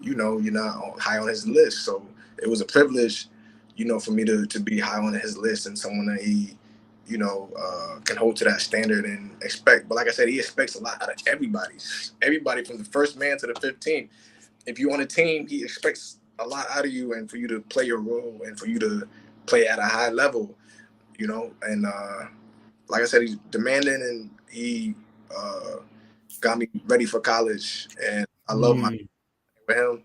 you're not high on his list. So it was a privilege, for me to be high on his list and someone that he, can hold to that standard and expect. But like I said, he expects a lot out of everybody from the first man to the 15th. If you're on a team, he expects a lot out of you and for you to play your role and for you to play at a high level, and like I said, he's demanding, and he got me ready for college. And I love my for him,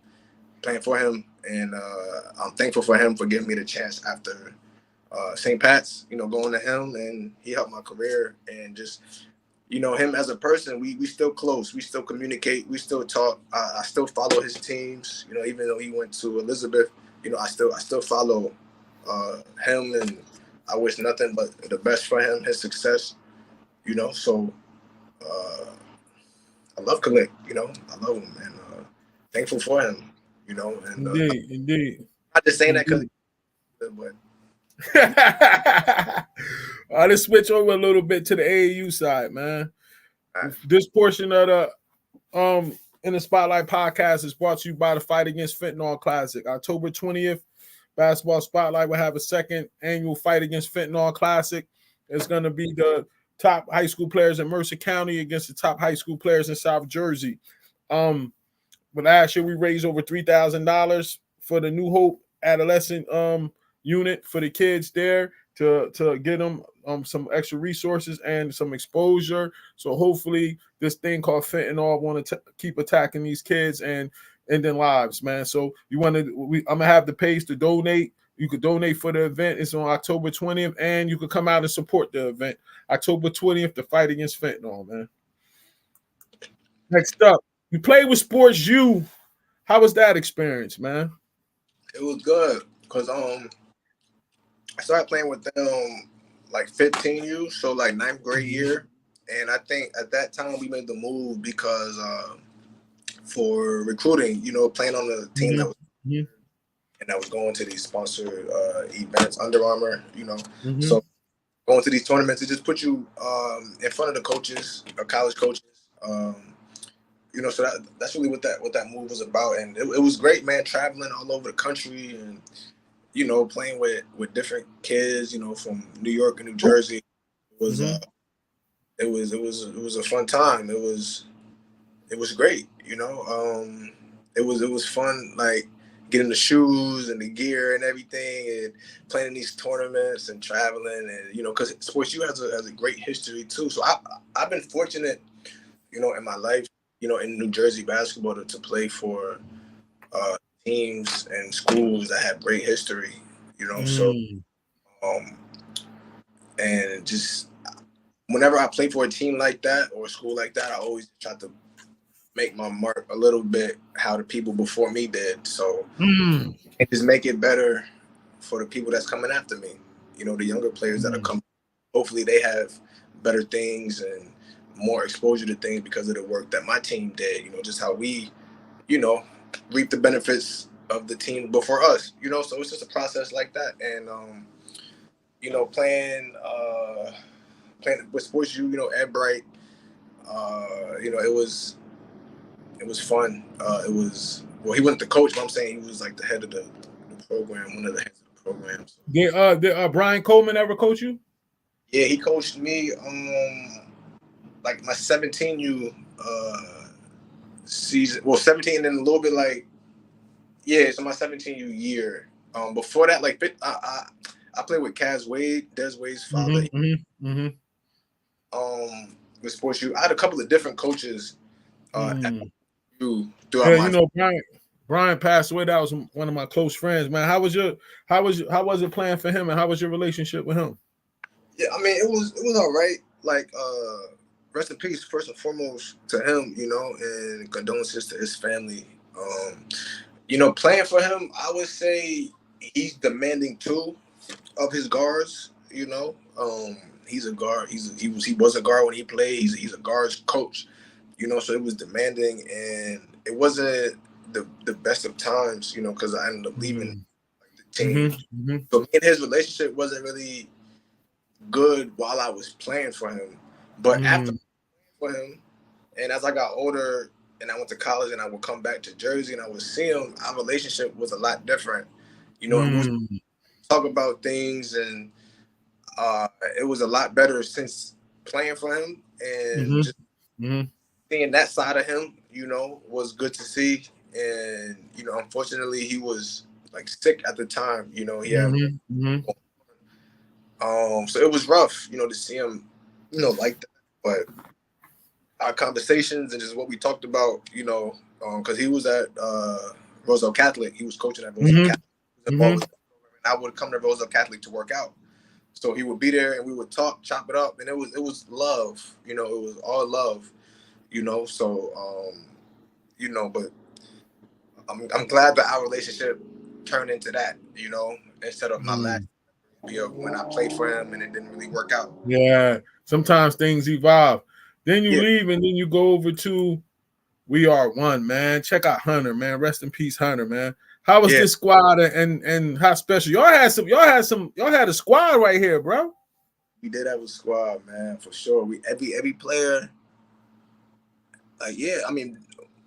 playing for him, and I'm thankful for him for giving me the chance after St. Pat's, going to him, and he helped my career. And just, him as a person, we still close. We still communicate. We still talk. I still follow his teams, even though he went to Elizabeth, I still follow him, and I wish nothing but the best for him, his success, so I love Khalid, I love him, and thankful for him, and Indeed. I'm not just saying that because but let's switch over a little bit to the AAU side, man. Right. This portion of the in the Spotlight podcast is brought to you by the Fight Against Fentanyl Classic. October 20th, Basketball Spotlight will have a second annual Fight Against Fentanyl Classic. It's going to be the top high school players in Mercer County against the top high school players in South Jersey. But last year we raised over $3,000 for the New Hope adolescent unit for the kids there to get them some extra resources and some exposure. So hopefully this thing called fentanyl want to keep attacking these kids and ending lives, man. So I'm gonna have the page to donate. You could donate for the event. It's on October 20th, and you could come out and support the event. October 20th, the Fight Against Fentanyl, man. Next up, you played with Sports U. How was that experience, man? it was good because I started playing with them like 15U, so like 9th grade year. And I think at that time we made the move because for recruiting, playing on the team that was and I was going to these sponsored events, Under Armour, So going to these tournaments, it just put you in front of the coaches, college coaches. So that's really what that move was about. And it was great, man, traveling all over the country and playing with different kids, from New York and New Jersey. It was a fun time. It was great, It was fun, like getting the shoes and the gear and everything, and playing in these tournaments and traveling, and because Sports U has a great history too. So I've been fortunate, in my life, in New Jersey basketball to play for teams and schools that have great history, So and just whenever I play for a team like that or a school like that, I always try to make my mark a little bit how the people before me did. So and just make it better for the people that's coming after me. The younger players that are coming. Hopefully they have better things and more exposure to things because of the work that my team did. Just how we, reap the benefits of the team before us. So it's just a process like that. And playing with Sports U, Ed Bright, it was fun. He wasn't the coach, but I'm saying he was like the head of the program, one of the heads of the program. So. Did Brian Coleman ever coach you? Yeah, he coached me like my 17U season. Well, 17 and then a little bit so my 17U year. Before that, I played with Kaz Wade, Des Wade's father. With Sports U, I had a couple of different coaches throughout Brian passed away. That was one of my close friends, man. How was it playing for him, and how was your relationship with him? Yeah, I mean, it was all right. Like, rest in peace, first and foremost, to him, and condolences to his family. Playing for him, I would say he's demanding too of his guards. He's a guard. He was a guard when he played. He's a guards coach. So it was demanding, and it wasn't the best of times. Because I ended up leaving the team. So me and his relationship wasn't really good while I was playing for him. But after for him, and as I got older and I went to college and I would come back to Jersey and I would see him, our relationship was a lot different. And we would talk about things, and it was a lot better since playing for him, and just seeing that side of him, was good to see. And unfortunately he was like sick at the time. He had so it was rough, to see him like that. But our conversations and just what we talked about, because he was at Roselle Catholic. He was coaching at Roselle Catholic. And I would come to Roselle Catholic to work out. So he would be there and we would talk, chop it up, and it was love. It was all love. So but I'm glad that our relationship turned into that. Instead of my last year when I played for him and it didn't really work out. Yeah, sometimes things evolve. Then you leave and then you go over to We Are One, man. Check out Hunter, man. Rest in peace, Hunter, man. How was this squad and how special? Y'all had a squad right here, bro. We did have a squad, man, for sure. We every player,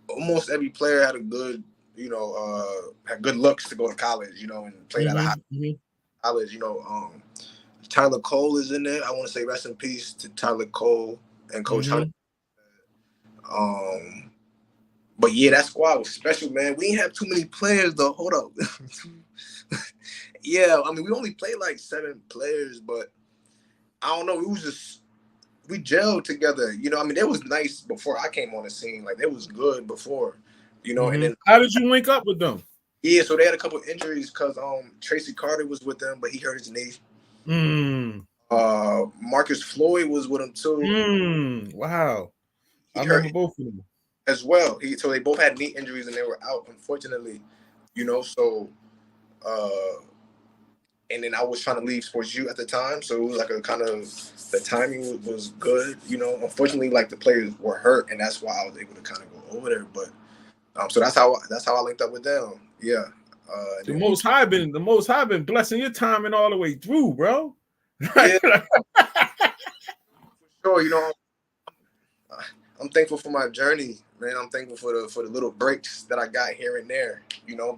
almost every player had a good, had good looks to go to college, and played out of college. Tyler Cole is in there. I want to say rest in peace to Tyler Cole and Coach Hunter. But yeah, that squad was special, man. We didn't have too many players though. Hold up. We only played like 7 players, but I don't know. We gelled together. They was nice before I came on the scene. Like, they was good before, and then how did you link up with them? Yeah, so they had a couple of injuries because Tracy Carter was with them, but he hurt his knee. Marcus Floyd was with him too. Wow. I remember both of them as well. So they both had knee injuries and they were out, unfortunately. So and then I was trying to leave Sports U at the time, so it was like a kind of, the timing was good. Unfortunately, like, the players were hurt, and that's why I was able to kind of go over there. But so that's how I linked up with them. Yeah. The Most High been blessing your timing all the way through, bro. Yeah. For sure. I'm thankful for my journey, man. I'm thankful for the little breaks that I got here and there,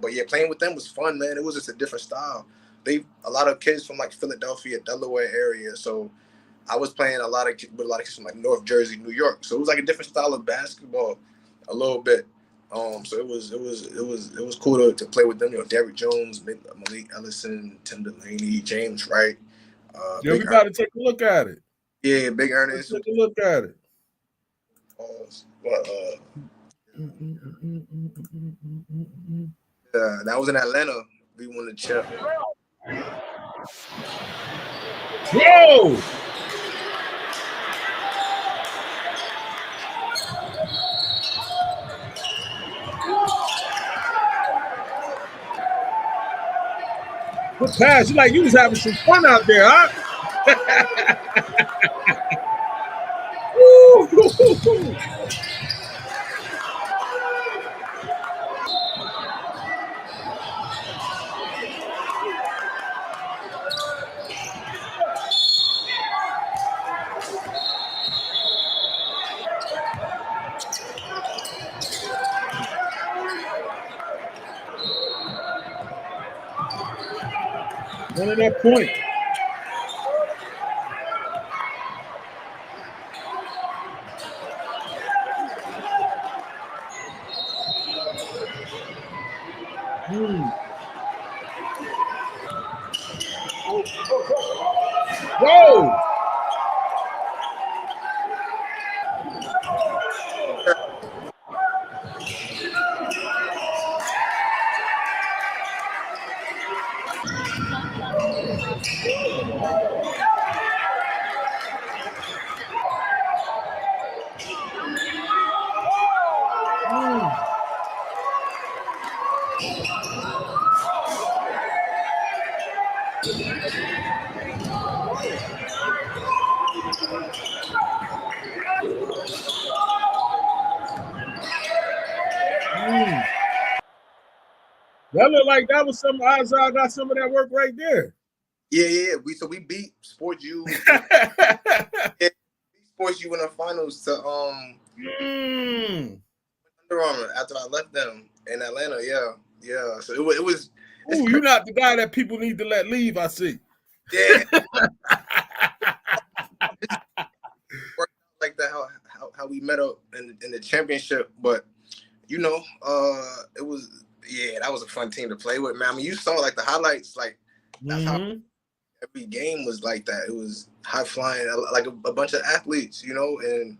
But yeah, playing with them was fun, man. It was just a different style. A lot of kids from like Philadelphia, Delaware area. So I was playing with a lot of kids from like North Jersey, New York. So it was like a different style of basketball, a little bit. So it was cool to play with them. Derrick Jones, Malik Ellison, Tim Delaney, James Wright. We got to take a look at it. Yeah, Big Ernest. Take a look at it. That was in Atlanta. We won the chip. Whoa! Good pass. You was having some fun out there, huh? Woo! One of that point. Whoa! That looked like that was some odds. I got some of that work right there. Yeah. We beat Sports U. Sports U in the finals to Under Armour after I left them in Atlanta. Yeah. So it was. Ooh, you're not the guy that people need to let leave. I see. Yeah. Like that, how we met up in the championship, but it was, that was a fun team to play with, man. I mean, you saw like the highlights, like that's how every game was like that. It was high flying, like a bunch of athletes, you know, and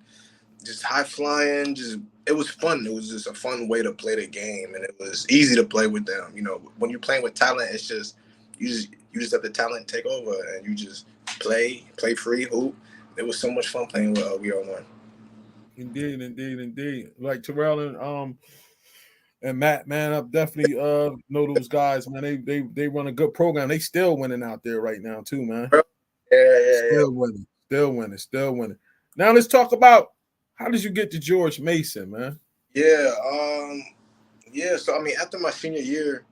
just high flying. Just it was fun. It was just a fun way to play the game, and it was easy to play with them. You know, when you're playing with talent, it's just you just let the talent take over, and you just play free, hoop. It was so much fun playing with We Are One. Indeed. Like Terrell and Matt, man, I definitely know those guys, man. They run a good program. They still winning out there right now too, man. Yeah. Still winning. Now let's talk about how did you get to George Mason, man? Yeah. So I mean, after my senior year,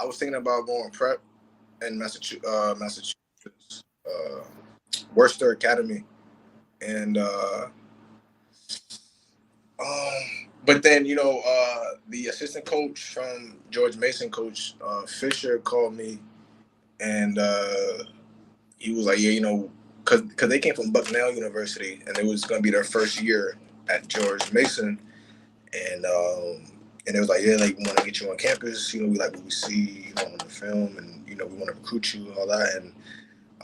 I was thinking about going prep in Massachusetts, Worcester Academy, and but then the assistant coach from George Mason, Coach Fisher, called me, and he was like, yeah, because they came from Bucknell University, and it was going to be their first year at George Mason, and it was like, yeah, like we want to get you on campus, we like what we see, on the film, and we want to recruit you, all that. And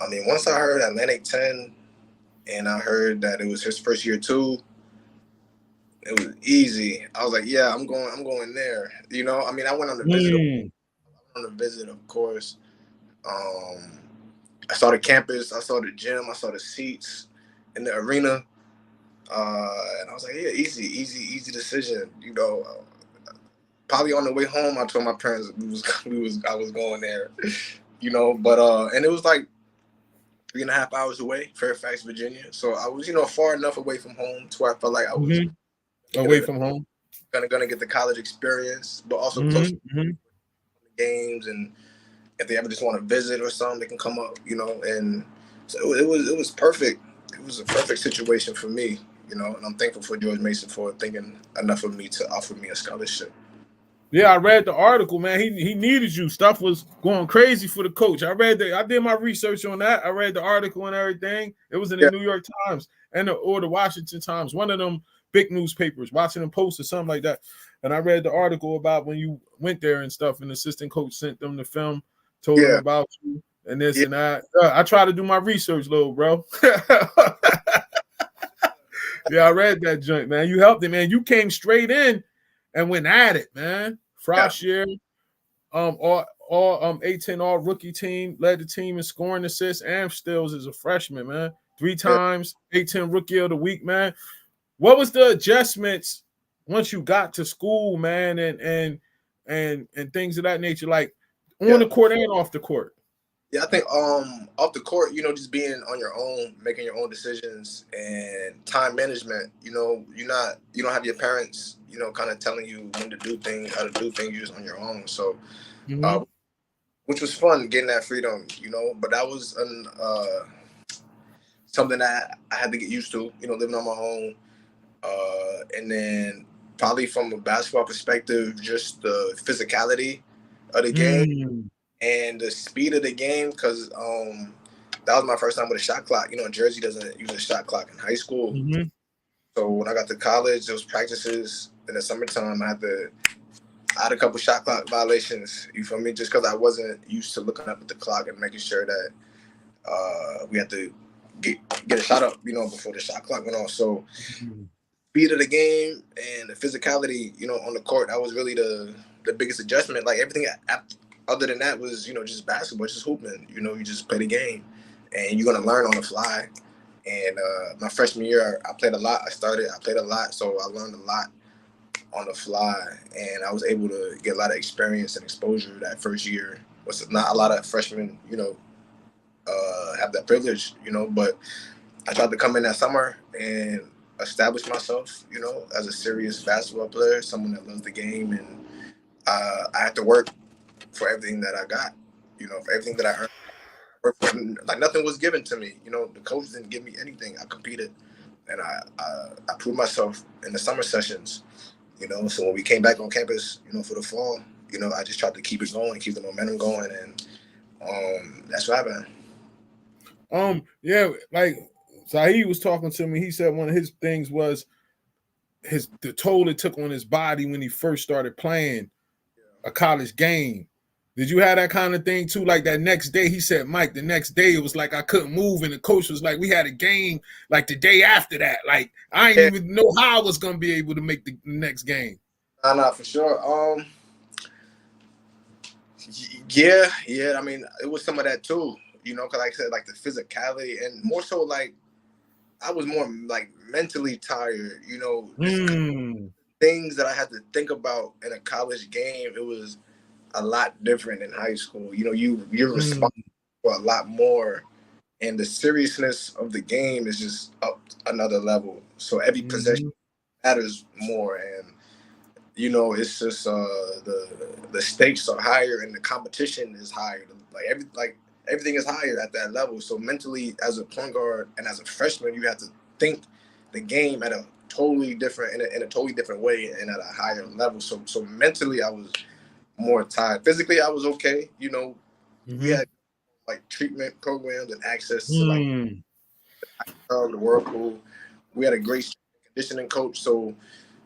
I mean, once I heard Atlantic 10, and I heard that it was his first year too, it was easy. I was like, yeah, I'm going there. I mean, I went on the visit, of course. I saw the campus, I saw the gym, I saw the seats in the arena, and I was like, yeah, easy decision. Probably on the way home, I told my parents I was going there, But and it was like 3.5 hours away, Fairfax, Virginia. So I was, far enough away from home to where I felt like I was away from home, gonna get the college experience, but also close to games, and if they ever just want to visit or something, they can come up, And so it was perfect. It was a perfect situation for me, And I'm thankful for George Mason for thinking enough of me to offer me a scholarship. Yeah, I read the article, man. He needed you. Stuff was going crazy for the coach. I did my research on that. I read the article and everything. It was in the New York Times or the Washington Times, one of them big newspapers, Washington Post or something like that. And I read the article about when you went there and stuff, and the assistant coach sent them the film, told them about you and this and that. I try to do my research, little bro. Yeah, I read that joint, man. You helped him, man. You came straight in and went at it, man. Frost year, all A10 all rookie team, led the team in scoring, assists, and steals as a freshman, man. 3 times A10 rookie of the week, man. What was the adjustments once you got to school, man, and things of that nature, like on the court and off the court? Yeah, I think off the court, just being on your own, making your own decisions, and time management. You don't have your parents, kind of telling you when to do things, how to do things. You're just on your own. So, which was fun, getting that freedom. But that was something that I had to get used to. Living on my own, and then probably from a basketball perspective, just the physicality of the game. And the speed of the game, because that was my first time with a shot clock. Jersey doesn't use a shot clock in high school. So when I got to college, there was practices in the summertime. I had a couple shot clock violations. You feel me? Just because I wasn't used to looking up at the clock and making sure that we had to get a shot up, before the shot clock went off. So speed of the game and the physicality, on the court, that was really the biggest adjustment. Like everything other than that was, just basketball, just hooping. You just play the game, and you're gonna learn on the fly. And my freshman year, I played a lot. I played a lot, so I learned a lot on the fly, and I was able to get a lot of experience and exposure that first year. Was not a lot of freshmen, have that privilege, But I tried to come in that summer and establish myself, as a serious basketball player, someone that loves the game, and I had to work for everything that I got, for everything that I earned. Like nothing was given to me. The coach didn't give me anything. I competed, and I proved myself in the summer sessions. So when we came back on campus, for the fall, I just tried to keep it going, keep the momentum going, and that's what happened. Yeah, like Saeed was talking to me. He said one of his things was the toll it took on his body when he first started playing a college game. Did you have that kind of thing too? Like that next day, he said, Mike, the next day it was like I couldn't move, and the coach was like, we had a game like the day after that. Like I didn't even know how I was gonna be able to make the next game. Nah, for sure. Yeah. I mean, it was some of that too. You know, because like I said, like the physicality, and more so like I was more like mentally tired. You know, things that I had to think about in a college game. It was a lot different in high school. You know, you're responsible for a lot more, and the seriousness of the game is just up another level. So every possession matters more, and you know, it's just the stakes are higher and the competition is higher. Everything is higher at that level. So mentally, as a point guard and as a freshman, you have to think the game at a totally different in a totally different way and at a higher level. So mentally, I was more tired. Physically, I was okay. You know, we had like treatment programs and access to like the Whirlpool. We had a great conditioning coach, so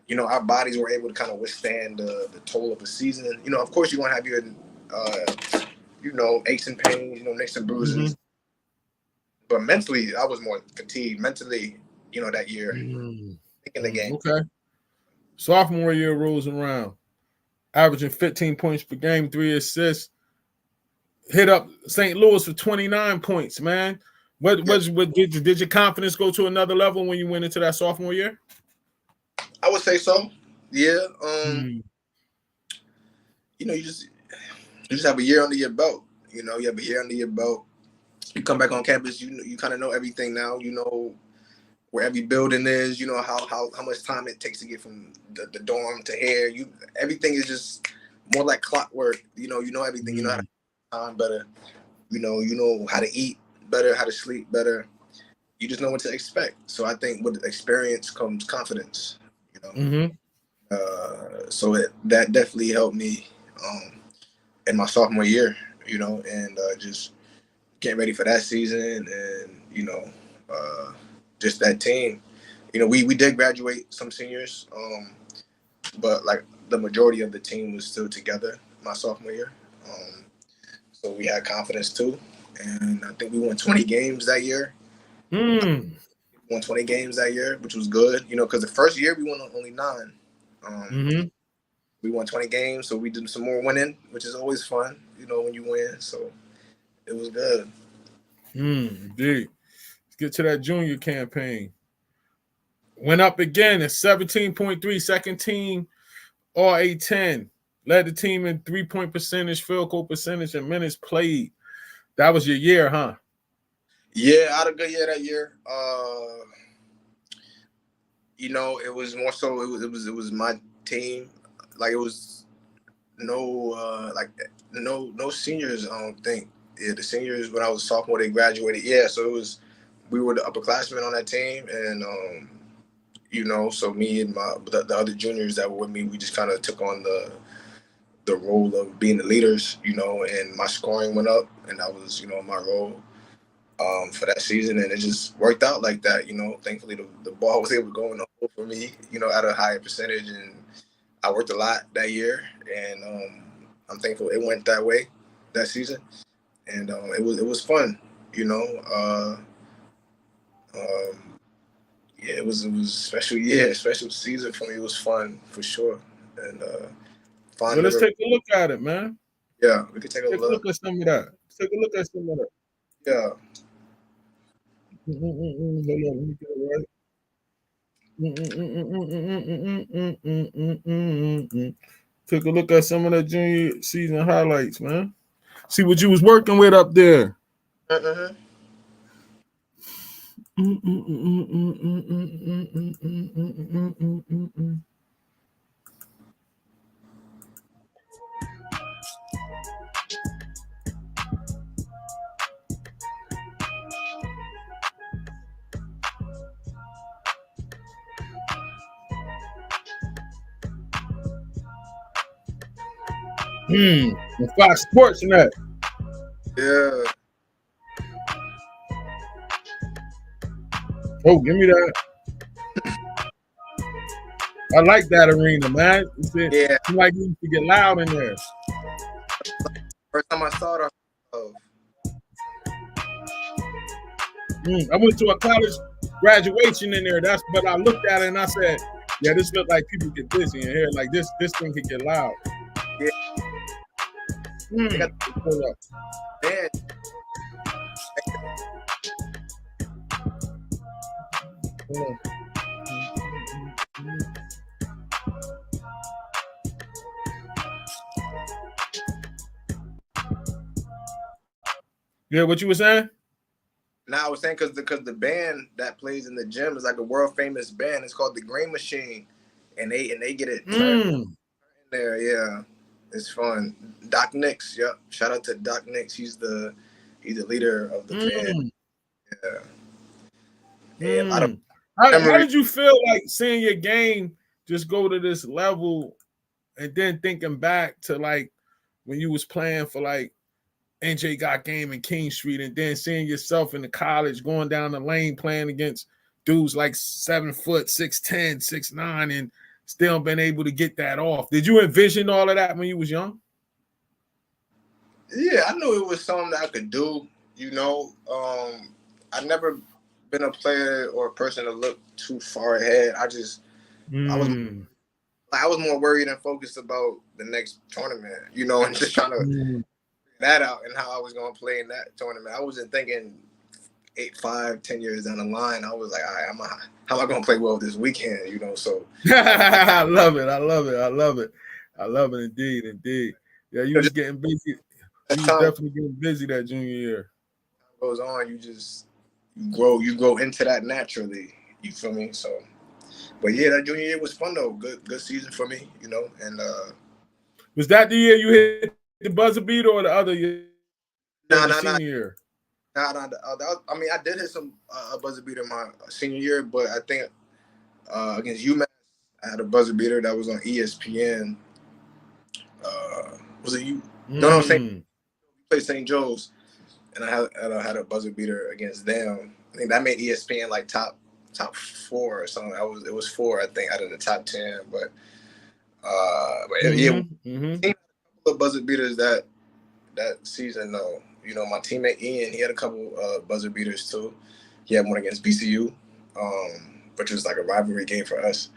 you know our bodies were able to kind of withstand the toll of the season. You know, of course, you're gonna have your you know, aches and pains, you know, nicks and bruises. But mentally, I was more fatigued. Mentally, you know, that year, thinking the game. Okay. Sophomore year rolls around, averaging 15 points per game, 3 assists. Hit up St. Louis for 29 points, man. What did your confidence go to another level when you went into that sophomore year? I would say so. Yeah. You know, you just have a year under your belt. You know, you have a year under your belt. You come back on campus, you kind of know everything now. You know where every building is. You know how much time it takes to get from the dorm to here. Everything is just more like clockwork. You know everything. You know how to time better. You know how to eat better, how to sleep better. You just know what to expect. So I think with experience comes confidence. You know, so that definitely helped me in my sophomore year. You know, and just getting ready for that season, and you know, just that team. You know, we did graduate some seniors, but like the majority of the team was still together my sophomore year. So we had confidence too, and I think we won 20 games that year. We won 20 games that year, which was good. You know, because the first year we won only 9. We won 20 games, so we did some more winning, which is always fun. You know, when you win, so it was good. Indeed. Let's get to that junior campaign. Went up again at 17.3, second team All A10. Led the team in 3-point percentage, field goal percentage, and minutes played. That was your year, huh? Yeah, I had a good year that year. You know, it was more so it was my team. Like it was no seniors, I don't think. Yeah, the seniors when I was a sophomore, they graduated. Yeah, so we were the upperclassmen on that team, and you know, so me and the other juniors that were with me, we just kind of took on the role of being the leaders, you know, and my scoring went up, and that was, you know, my role for that season, and it just worked out like that, you know. Thankfully, the ball was able to go in the hole for me, you know, at a higher percentage, and I worked a lot that year, and I'm thankful it went that way that season, and it was fun, you know. Yeah, it was special year, special season for me. It was fun for sure, and fun. Well, let's take a look at it, man. Yeah, we could take a look. Take a look at some of that. Take a look at some of that. Yeah. Hold on, let me get it right. Take a look at some of the junior season highlights, man. See what you was working with up there. Fox Sports Net. Yeah. Oh, give me that. I like that arena, man. Yeah. Like you to get loud in there. First time I saw it, I went to a college graduation in there. That's but I looked at it and I said, yeah, this look like people get busy in here. Like this thing could get loud. Yeah. They got Hold up. band. Hold on. Yeah, what you were saying? Now I was saying because the band that plays in the gym is like a world famous band. It's called the Green Machine, and they get it turned in there. Yeah, it's fun. Doc Nix, yep. Shout out to Doc Nix. He's the leader of the band. Yeah. Yeah. How did you feel like seeing your game just go to this level, and then thinking back to like when you was playing for like NJ Got Game in King Street, and then seeing yourself in the college going down the lane playing against dudes like 7 foot, 6'10", 6'9", and still been able to get that off? Did you envision all of that when you was young? Yeah, I knew it was something that I could do. You know, I've never been a player or a person to look too far ahead. I was more worried and focused about the next tournament, you know, and just trying to figure that out and how I was going to play in that tournament. I wasn't thinking 8, 5, 10 years down the line. I was like, all right, how am I going to play well this weekend, you know? So I love it. I love it. I love it. I love it. Indeed. Yeah, you was getting busy. You was definitely getting busy that junior year. Goes on, you grow into that naturally. You feel me? So, but yeah, that junior year was fun though. Good season for me, you know. And was that the year you hit the buzzer beater or the other year? Senior year. I mean, I did hit a buzzer beater my senior year, but I think against UMass, I had a buzzer beater that was on ESPN. Was it you? No, I'm saying played St. Joe's, and I had a buzzer beater against them. I think that made ESPN like top 4 or something. It was 4, I think, out of the top 10. But yeah, a couple of buzzer beaters that season though. You know, my teammate Ian, he had a couple buzzer beaters too. He had one against BCU, which was like a rivalry game for us.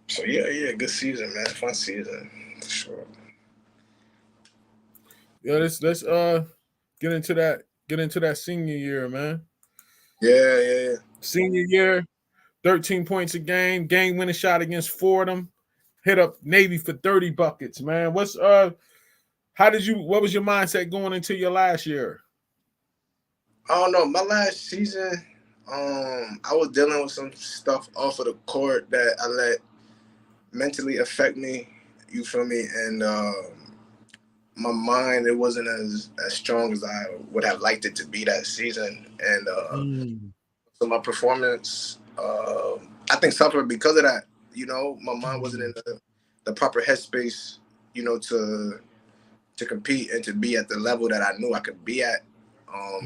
So yeah, good season, man. Fun season for sure. Yeah, let's get into that senior year, man. Yeah. Senior year, 13 points a game winning shot against Fordham, hit up Navy for 30 buckets, man. What was your mindset going into your last year? I don't know. My last season, I was dealing with some stuff off of the court that I let mentally affect me. You feel me? And my mind, it wasn't as strong as I would have liked it to be that season. And so my performance, I think, suffered because of that. You know, my mind wasn't in the proper headspace, you know, to compete and to be at the level that I knew I could be at.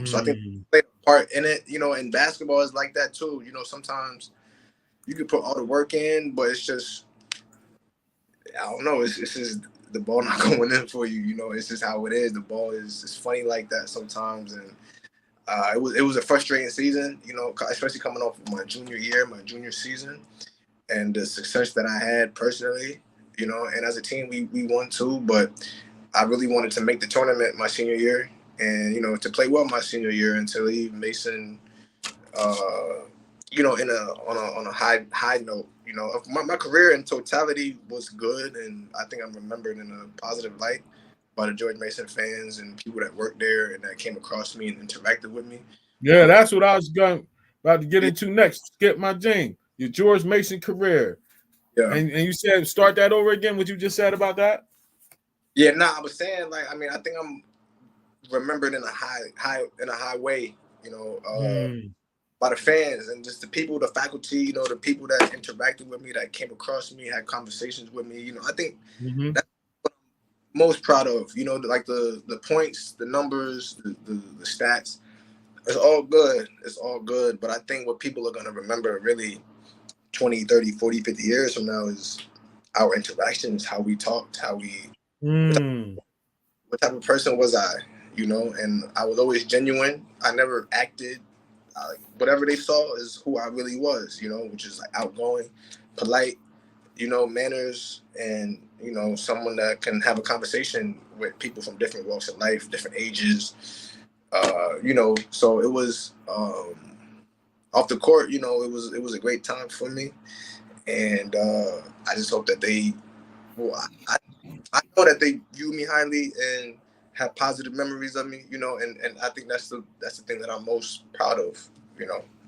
So I think played a part in it. You know, and basketball is like that too. You know, sometimes you can put all the work in, but it's just, I don't know. It's just the ball not going in for you. You know, it's just how it is. The ball is funny like that sometimes, and it was a frustrating season. You know, especially coming off of my junior season, and the success that I had personally. You know, and as a team, we won too, but I really wanted to make the tournament my senior year, and you know, to play well my senior year and to leave Mason, you know, on a high note. You know, my career in totality was good, and I think I'm remembered in a positive light by the George Mason fans and people that worked there and that came across me and interacted with me. Yeah, that's what I was about to get into next. Skip my Jane, your George Mason career. Yeah, and you said start that over again. What you just said about that? Yeah, I was saying, like, I mean, I think I'm remembered in a high way, you know, by the fans and just the people, the faculty, you know, the people that interacted with me, that came across me, had conversations with me. You know, I think that's what I'm most proud of. You know, like the points, the numbers, the stats. It's all good. It's all good. But I think what people are going to remember really 20, 30, 40, 50 years from now is our interactions, how we talked, how we type of person was I, and I was always genuine. I never acted. Whatever they saw is who I really was, which is like outgoing, polite, manners, and, someone that can have a conversation with people from different walks of life, different ages, so it was, off the court, it was a great time for me. And I just hope that I know that they view me highly and have positive memories of me, and I think that's the thing that I'm most proud of,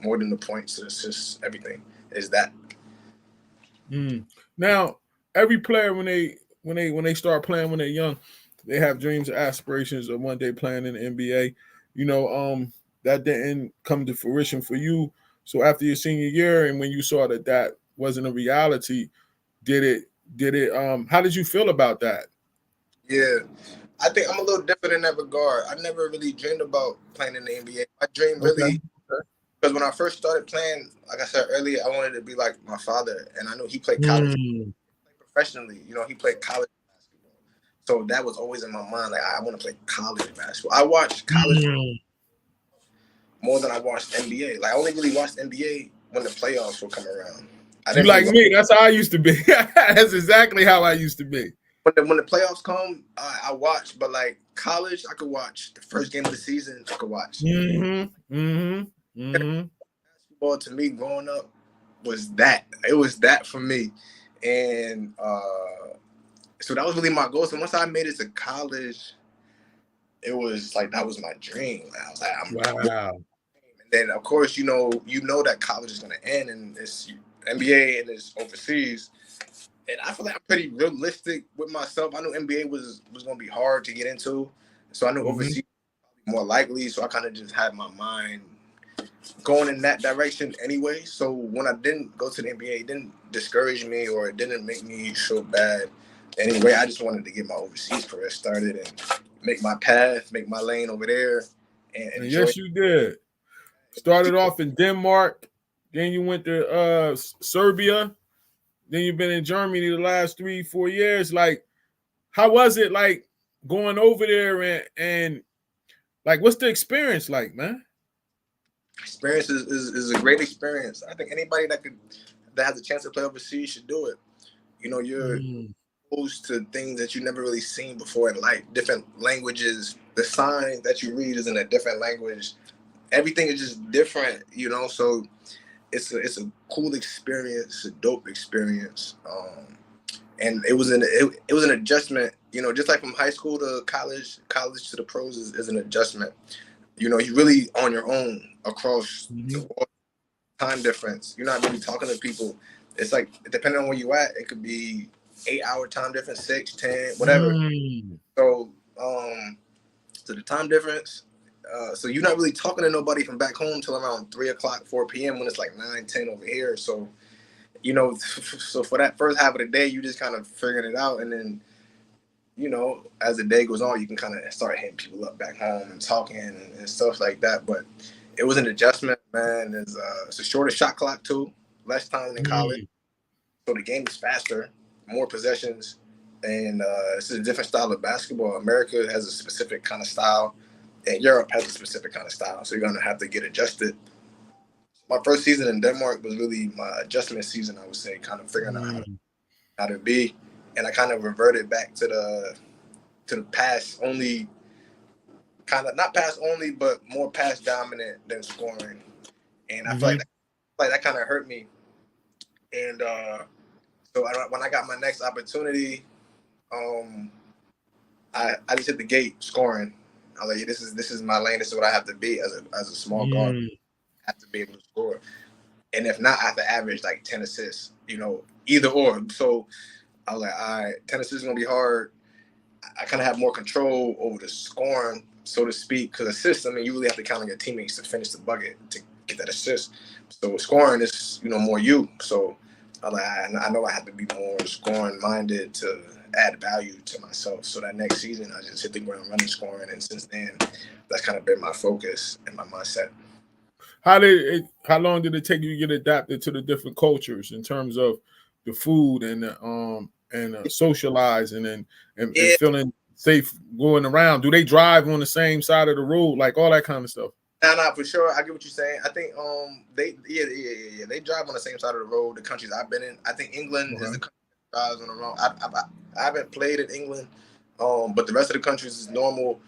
more than the points. It's just everything is that. Now, every player when they start playing when they're young, they have dreams and aspirations of one day playing in the NBA. That didn't come to fruition for you. So after your senior year, and when you saw that wasn't a reality, did it how did you feel about that? Yeah, I think I'm a little different in that regard. I never really dreamed about playing in the NBA. I dreamed really because when I first started playing, like I said earlier, I wanted to be like my father, and I knew he played college professionally. He played college basketball, so that was always in my mind. Like, I want to play college basketball. I watched college more than I watched NBA. Like, I only really watched NBA when the playoffs would come around. You like me? That's how I used to be. That's exactly how I used to be. When the playoffs come, I watch. But like college, I could watch the first game of the season. I could watch. Basketball to me growing up was that. It was that for me, and so that was really my goal. So once I made it to college, it was like that was my dream. I was like, wow. And then of course, you know that college is going to end, and it's NBA and it's overseas. And I feel like I'm pretty realistic with myself. I knew NBA was going to be hard to get into, so I knew overseas was more likely. So I kind of just had my mind going in that direction anyway. So when I didn't go to the NBA, it didn't discourage me or it didn't make me feel bad. Anyway, I just wanted to get my overseas career started and make my path, make my lane over there. And yes, you did. Started off in Denmark, then you went to Serbia, then you've been in Germany the last 3-4 years. Like, how was it like going over there and like what's the experience like, man? Experience is a great experience. I think anybody that has a chance to play overseas should do it. You're exposed to things that you've never really seen before in life, different languages. The sign that you read is in a different language. Everything is just different, so it's a cool experience, a dope experience. And it was an adjustment, just like from high school to college to the pros is an adjustment. You're really on your own across the world. Time difference. You're not really talking to people. It's like, depending on where you at, it could be 8-hour time difference, 6, 10, whatever. So the time difference. So you're not really talking to nobody from back home till around 3 o'clock, 4 p.m. when it's like 9, 10 over here. So, so for that first half of the day, you just kind of figuring it out. And then, as the day goes on, you can kind of start hitting people up back home and talking and stuff like that. But it was an adjustment, man. It's a shorter shot clock too, less time than college. So the game is faster, more possessions, and it's a different style of basketball. America has a specific kind of style, and Europe has a specific kind of style. So you're gonna have to get adjusted. My first season in Denmark was really my adjustment season, I would say, kind of figuring out how to be, and I kind of reverted back to the pass only, kind of not pass only, but more pass dominant than scoring, and I feel like that kind of hurt me. And so when I got my next opportunity, I just hit the gate scoring. I was like, this is my lane. This is what I have to be as a small guard. I have to be able to score, and if not, I have to average like 10 assists. Either or. So I was like, all right, 10 assists is gonna be hard. I kind of have more control over the scoring, so to speak, because assists, I mean, you really have to count on your teammates to finish the bucket to get that assist. So scoring is, more you. So I'm like, I know I have to be more scoring minded to add value to myself. So that next season, I just hit the ground running scoring, and since then, that's kind of been my focus and my mindset. How long did it take you to get adapted to the different cultures in terms of the food and socializing and feeling safe going around? Do they drive on the same side of the road, like all that kind of stuff? Nah, for sure. I get what you're saying. I think they they drive on the same side of the road. The countries I've been in, I think England is the country that drives on the road. I haven't played in England, but the rest of the countries is normal.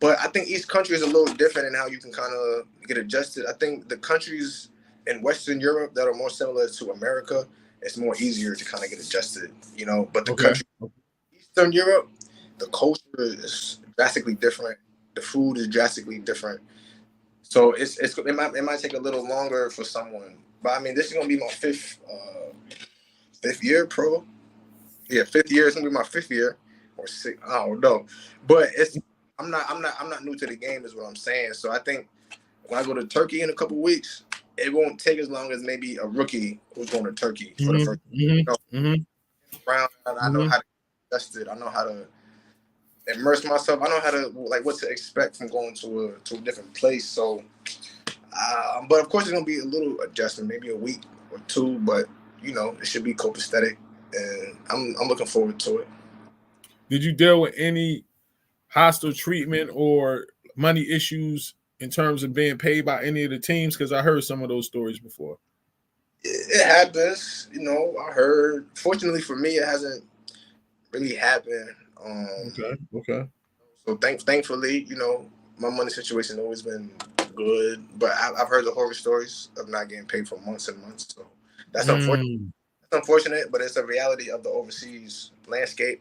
But I think each country is a little different in how you can kind of get adjusted. I think the countries in Western Europe that are more similar to America, it's more easier to kind of get adjusted, you know. But the country Eastern Europe, the culture is drastically different. The food is drastically different. So it might take a little longer for someone. But I mean, this is gonna be my fifth year pro. Yeah, 5th year. It's gonna be my 5th year or 6th. I don't know. But I'm not new to the game, is what I'm saying. So I think when I go to Turkey in a couple weeks, it won't take as long as maybe a rookie who's going to Turkey for the first round. I know how to get adjusted. I know how to immerse myself. I know how to what to expect from going to a different place. So, but of course, it's gonna be a little adjustment, maybe a week or two. But you know, it should be copacetic, and I'm looking forward to it. Did you deal with any hostile treatment or money issues in terms of being paid by any of the teams? Because I heard some of those stories before. It happens, you know. I heard. Fortunately for me, it hasn't really happened. Okay. So thankfully, you know, my money situation has always been good. But I've heard the horror stories of not getting paid for months and months. So that's unfortunate. That's unfortunate, but it's a reality of the overseas landscape.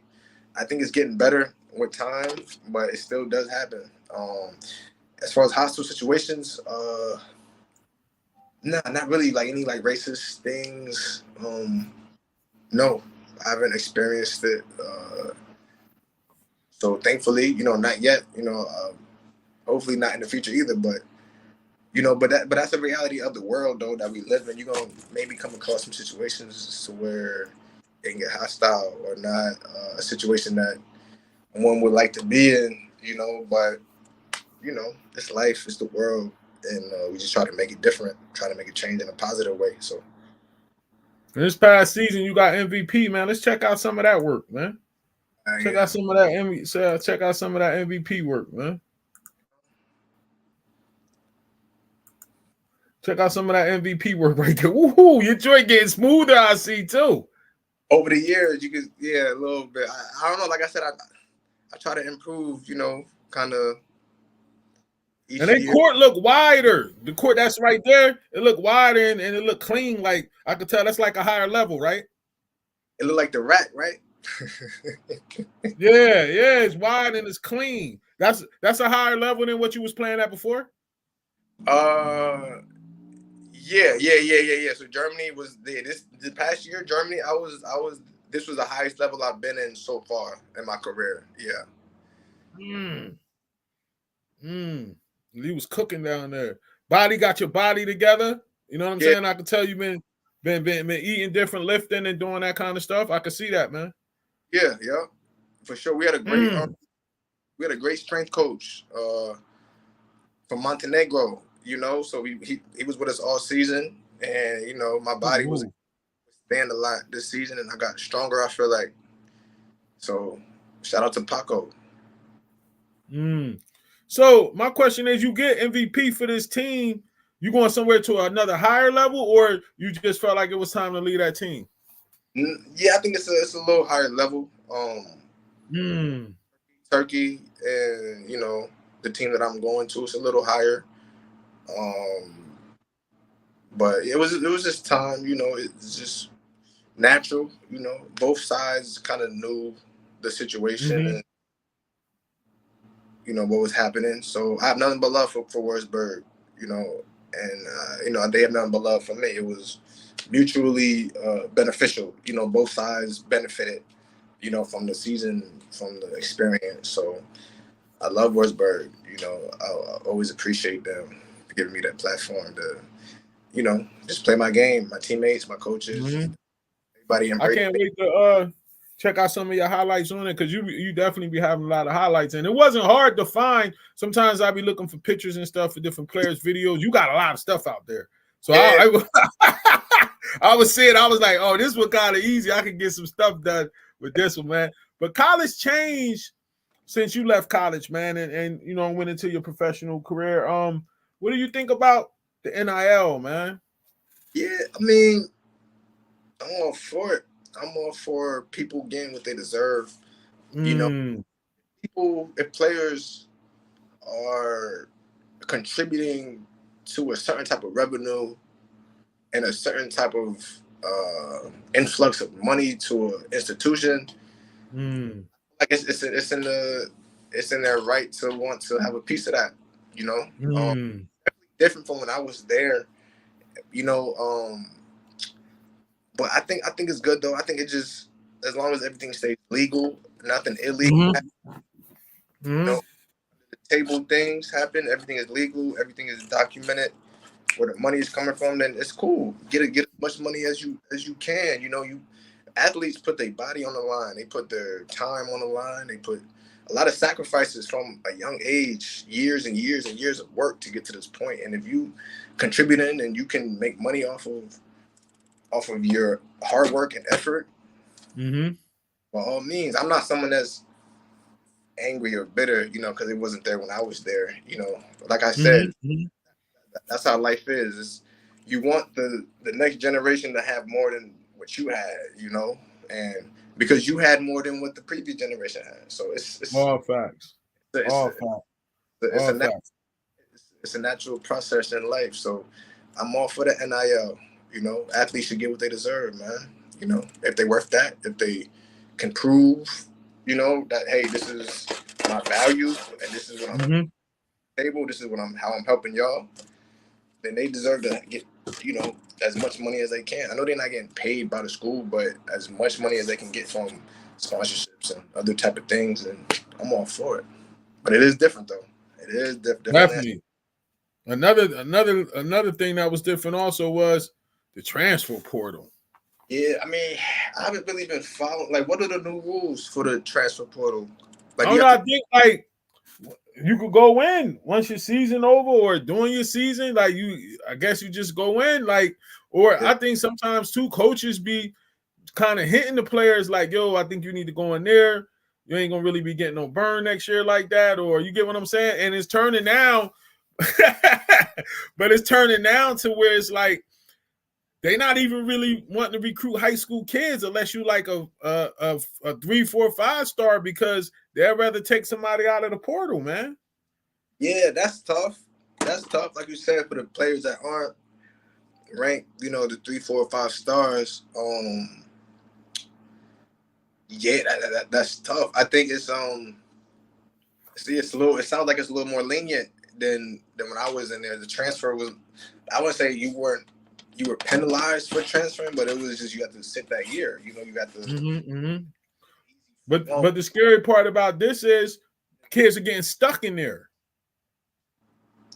I think it's getting better with time, but it still does happen. As far as hostile situations, not really like any like racist things. No, I haven't experienced it. So thankfully, you know, not yet. You know, hopefully not in the future either. But you know, but that's a reality of the world though that we live in. You're gonna maybe come across some situations to where it can get hostile or not a situation that one would like to be in. You know, but you know, it's life, it's the world, and we just try to make it different, try to make it change in a positive way. So this past season, you got MVP, man. Let's check out some of that work, man. Check out some of that MVP work, man. Check out some of that MVP work right there. Woohoo! Your joint getting smoother, I see too. Over the years, you could, a little bit. I don't know. Like I said, I try to improve. You know, kind of. And that court look wider. The court that's right there, it look wider and it look clean. Like I could tell, that's like a higher level, right? It look like the rack, right? yeah, it's wide and it's clean. That's a higher level than what you was playing at before. Yeah. So Germany was there. The past year, Germany, this was the highest level I've been in so far in my career. Yeah. You was cooking down there. Body got your body together. You know what I'm saying? I can tell you been eating different, lifting and doing that kind of stuff. I can see that, man. Yeah, for sure. We had a great strength coach from Montenegro. You know, so he was with us all season, and you know, my body was stand a lot this season, and I got stronger. I feel like. So, shout out to Paco. So my question is, you get MVP for this team, you going somewhere to another higher level, or you just felt like it was time to leave that team? Yeah, I think it's a little higher level. Turkey, and you know, the team that I'm going to is a little higher. But it was just time, you know, it's just natural, you know, both sides kind of knew the situation and you know what was happening. So I have nothing but love for Wurzburg, you know, and you know, they have nothing but love for me. It was mutually beneficial, you know, both sides benefited, you know, from the season, from the experience. So I love Wurzburg, you know, I always appreciate them for giving me that platform to, you know, just play my game, my teammates, my coaches, everybody embrace. I can't wait to check out some of your highlights on it, because you definitely be having a lot of highlights, and it wasn't hard to find. Sometimes I be looking for pictures and stuff for different players' videos. You got a lot of stuff out there, so I was saying, I was like, oh, this was kind of easy. I could get some stuff done with this one, man. But college changed since you left college, man, and you know went into your professional career, what do you think about the NIL, man? Yeah, I mean, I'm all for it. I'm all for people getting what they deserve. You know, people, if players are contributing to a certain type of revenue and a certain type of influx of money to an institution, like it's in their right to want to have a piece of that. You know, different from when I was there. You know, but I think it's good though. I think it just, as long as everything stays legal, nothing illegal. You know, the table things happen. Everything is legal. Everything is documented. Where the money is coming from, then it's cool. Get as much money as you can. You know, athletes put their body on the line. They put their time on the line. They put a lot of sacrifices from a young age, years and years and years of work to get to this point. And if you contributing and you can make money off of your hard work and effort, by all means. I'm not someone that's angry or bitter, you know, because it wasn't there when I was there. You know, like I said, that's how life is. You want the next generation to have more than what you had, you know, and because you had more than what the previous generation had. So it's all facts. It's a natural process in life. So I'm all for the NIL. You know, athletes should get what they deserve, man. You know, if they're worth that, if they can prove, you know, that hey, this is my value and this is what I'm table. This is how I'm helping y'all. Then they deserve to get, you know, as much money as they can. I know they're not getting paid by the school, but as much money as they can get from sponsorships and other type of things, and I'm all for it. But it is different though. It is different. Definitely. Another thing that was different also was the transfer portal. Yeah, I mean, I haven't really been following. Like, what are the new rules for the transfer portal? Like, I think like you could go in once your season over or during your season. Like I guess you just go in. Like, or I think sometimes too, coaches be kind of hitting the players like, yo, I think you need to go in there. You ain't gonna really be getting no burn next year like that, or you get what I'm saying? And it's turning now, but it's turning down to where it's like they're not even really wanting to recruit high school kids unless you like a 3, 4, 5-star, because they'd rather take somebody out of the portal, man. Yeah, that's tough. That's tough, like you said, for the players that aren't ranked, you know, the 3, 4, 5 stars. Yeah, that's tough. I think it's it's a little. It sounds like it's a little more lenient than when I was in there. The transfer was, I wouldn't say you were penalized for transferring, but it was just you had to sit that year. You know, you got to. But the scary part about this is kids are getting stuck in there.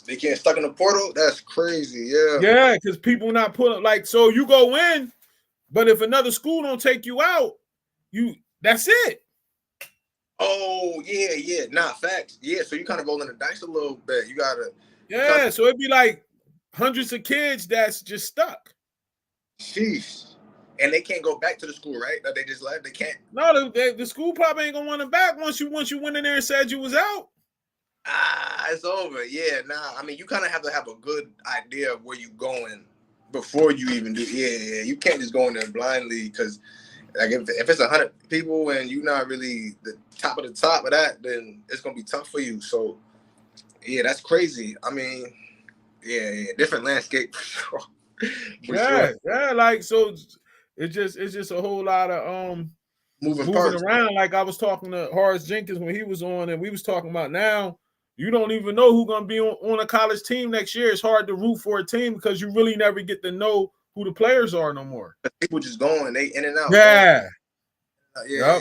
They getting stuck in the portal. That's crazy. Yeah. Yeah, because people not putting like, so you go in, but if another school don't take you out, that's it. Oh yeah. Nah, facts. Yeah, so you kind of rolling the dice a little bit. You gotta. Yeah, so it'd be like hundreds of kids that's just stuck. Sheesh. And they can't go back to the school, right? That they just left. They can't. No, the school probably ain't gonna want them back once you went in there and said you was out. It's over. Yeah, nah. I mean, you kind of have to have a good idea of where you're going before you even do. Yeah. You can't just go in there blindly, because like if it's 100 people and you're not really the top of that, then it's gonna be tough for you. So yeah, that's crazy. I mean, yeah, different landscape for sure. Yeah, like so it's just a whole lot of moving parts around. Like I was talking to Horace Jenkins when he was on, and we was talking about now you don't even know who's gonna be on a college team next year. It's hard to root for a team because you really never get to know who the players are no more. People just going, they in and out. Yeah. Yeah.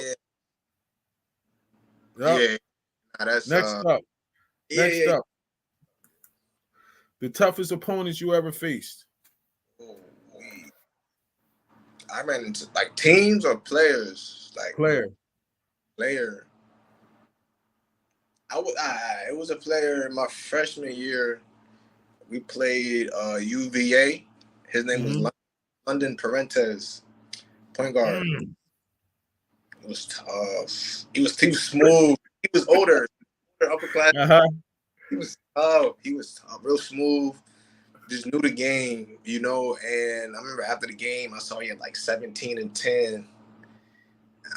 That's next up. Next up. The toughest opponents you ever faced. I ran into like teams or players. Like player. It was a player in my freshman year. We played UVA. His name was LINDEN Parentes, point guard. It was tough. He was too smooth. was older, upper class. Uh-huh. He was tough. He was tough, real smooth. Just knew the game, you know. And I remember after the game, I saw he had like 17 and 10.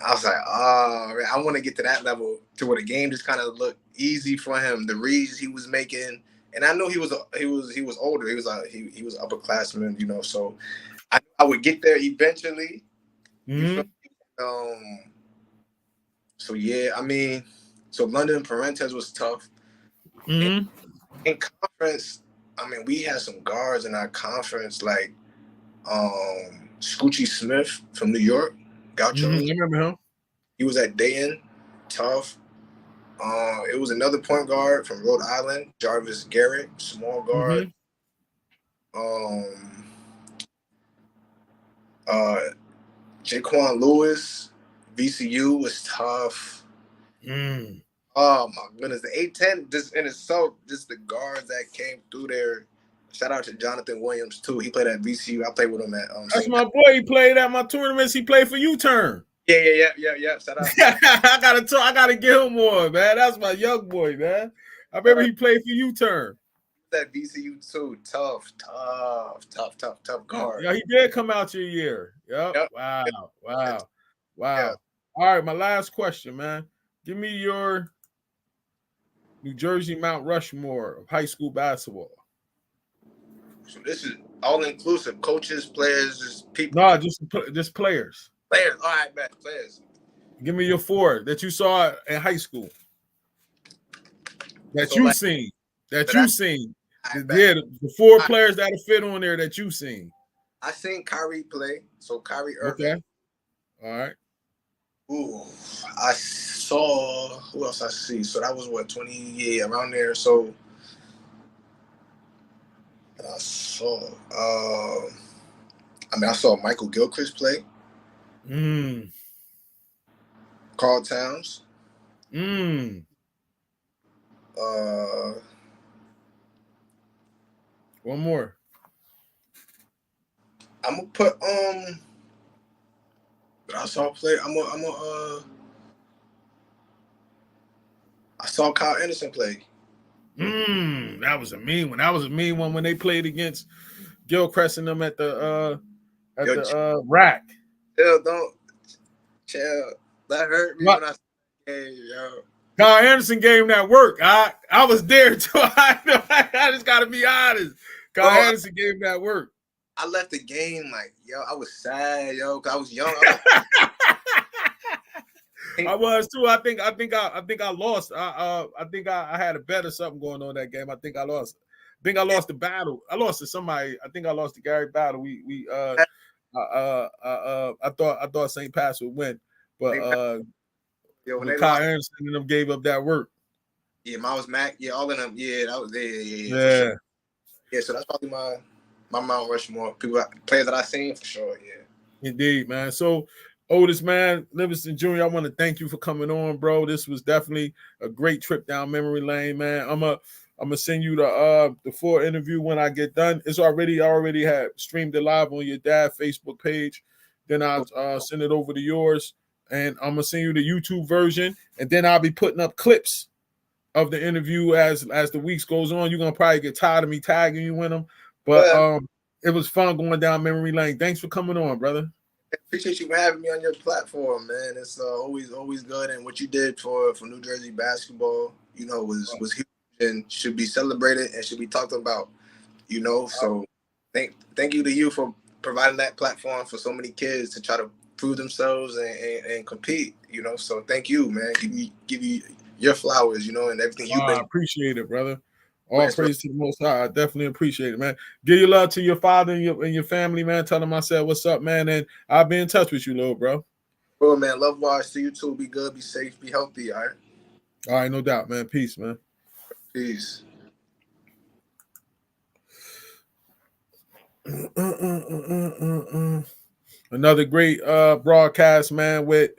I was like, oh, man, I want to get to that level to where the game just kind of looked easy for him. The reads he was making, and I know he was older. He was he was upperclassman, you know. So I would get there eventually. You feel me? So yeah, I mean, so London Parentes was tough. In conference, I mean, we had some guards in our conference like Scoochie Smith from New York. Gaucho. I remember him. He was at Dayton, tough. It was another point guard from Rhode Island, Jarvis Garrett, small guard. Jaquan Lewis, VCU was tough. Oh my goodness, the A10 just in itself, just the guards that came through there. Shout out to Jonathan Williams too. He played at VCU. I played with him at. That's my boy. He played at my tournaments. He played for U-Turn. Yeah. Shout out. I gotta get him one, man. That's my young boy, man. I remember he played for U-Turn. That VCU too, tough guard. Yeah, he did come out your year. Yep. Wow. Yeah. All right, my last question, man. Give me your New Jersey Mount Rushmore of high school basketball. So this is all inclusive, coaches, players, just people. No, just players. Players. All right, man. Players. Give me your four that you saw in high school. That So, you like, seen. Yeah, the four players that fit on there that you seen. I seen Kyrie play. So Kyrie Irving. Okay. All right. Ooh, I saw who else I see. So that was what 20 around there. So I saw. I saw Michael Gilchrist play. Carl Towns. One more. I'm gonna put I saw play. I saw Kyle Anderson play. That was a mean one. That was a mean one when they played against Gilchrist and them at the rack. Chill. That hurt me when I said, yo. Kyle Anderson gave him that work. I was there too. I just gotta be honest. Kyle Anderson gave him that work. I left the game like, yo, I was sad, yo, because I was young. I was too. I think I lost. I think I had a bet or something going on that game. I think I lost. I think I lost the battle. I lost to somebody. I think I lost to Gary Battle. I thought St. Pat's would win, but when Kyle Anderson and them gave up that work. Yeah, Miles Mack. Yeah, all of them. Yeah, that was yeah. Sure. Yeah, so that's probably my Mount Rushmore players that I seen for sure. Yeah, indeed, man. So Otis, man, Livingston Jr., I want to thank you for coming on, bro. This was definitely a great trip down memory lane, man. I'm gonna send you the full interview when I get done. I already had streamed it live on your dad's Facebook page. Then I'll send it over to yours, and I'm gonna send you the YouTube version, and then I'll be putting up clips of the interview as the weeks goes on. You're gonna probably get tired of me tagging you in them, but it was fun going down memory lane. Thanks for coming on, brother. Appreciate you having me on your platform, man. It's always good, and what you did for New Jersey basketball, you know, was huge and should be celebrated and should be talked about, you know. So thank you to you for providing that platform for so many kids to try to prove themselves and compete, you know. So thank you, man. Give you your flowers, you know, and everything you've been. I appreciate it, brother. All praise to the Most High. I definitely appreciate it, man. Give your love to your father and your family, man. Tell them I said what's up, man, and I'll be in touch with you, little bro. Well, man, love wise to you too. Be good, be safe, be healthy, all right? All right, no doubt, man. Peace, man. Peace. Another great broadcast, man, with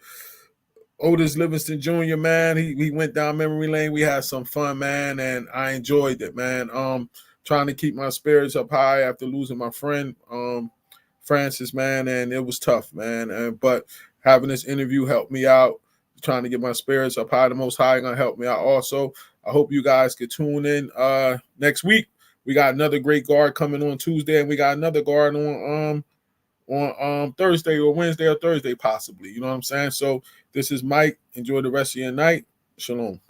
Otis Livingston Jr., man. He went down memory lane. We had some fun, man, and I enjoyed it, man. Trying to keep my spirits up high after losing my friend, Francis, man, and it was tough, man. But having this interview helped me out, trying to get my spirits up high. The Most High gonna help me out. Also, I hope you guys could tune in next week. We got another great guard coming on Tuesday, and we got another guard on Thursday or Wednesday or Thursday, possibly. You know what I'm saying? So this is Mike. Enjoy the rest of your night. Shalom.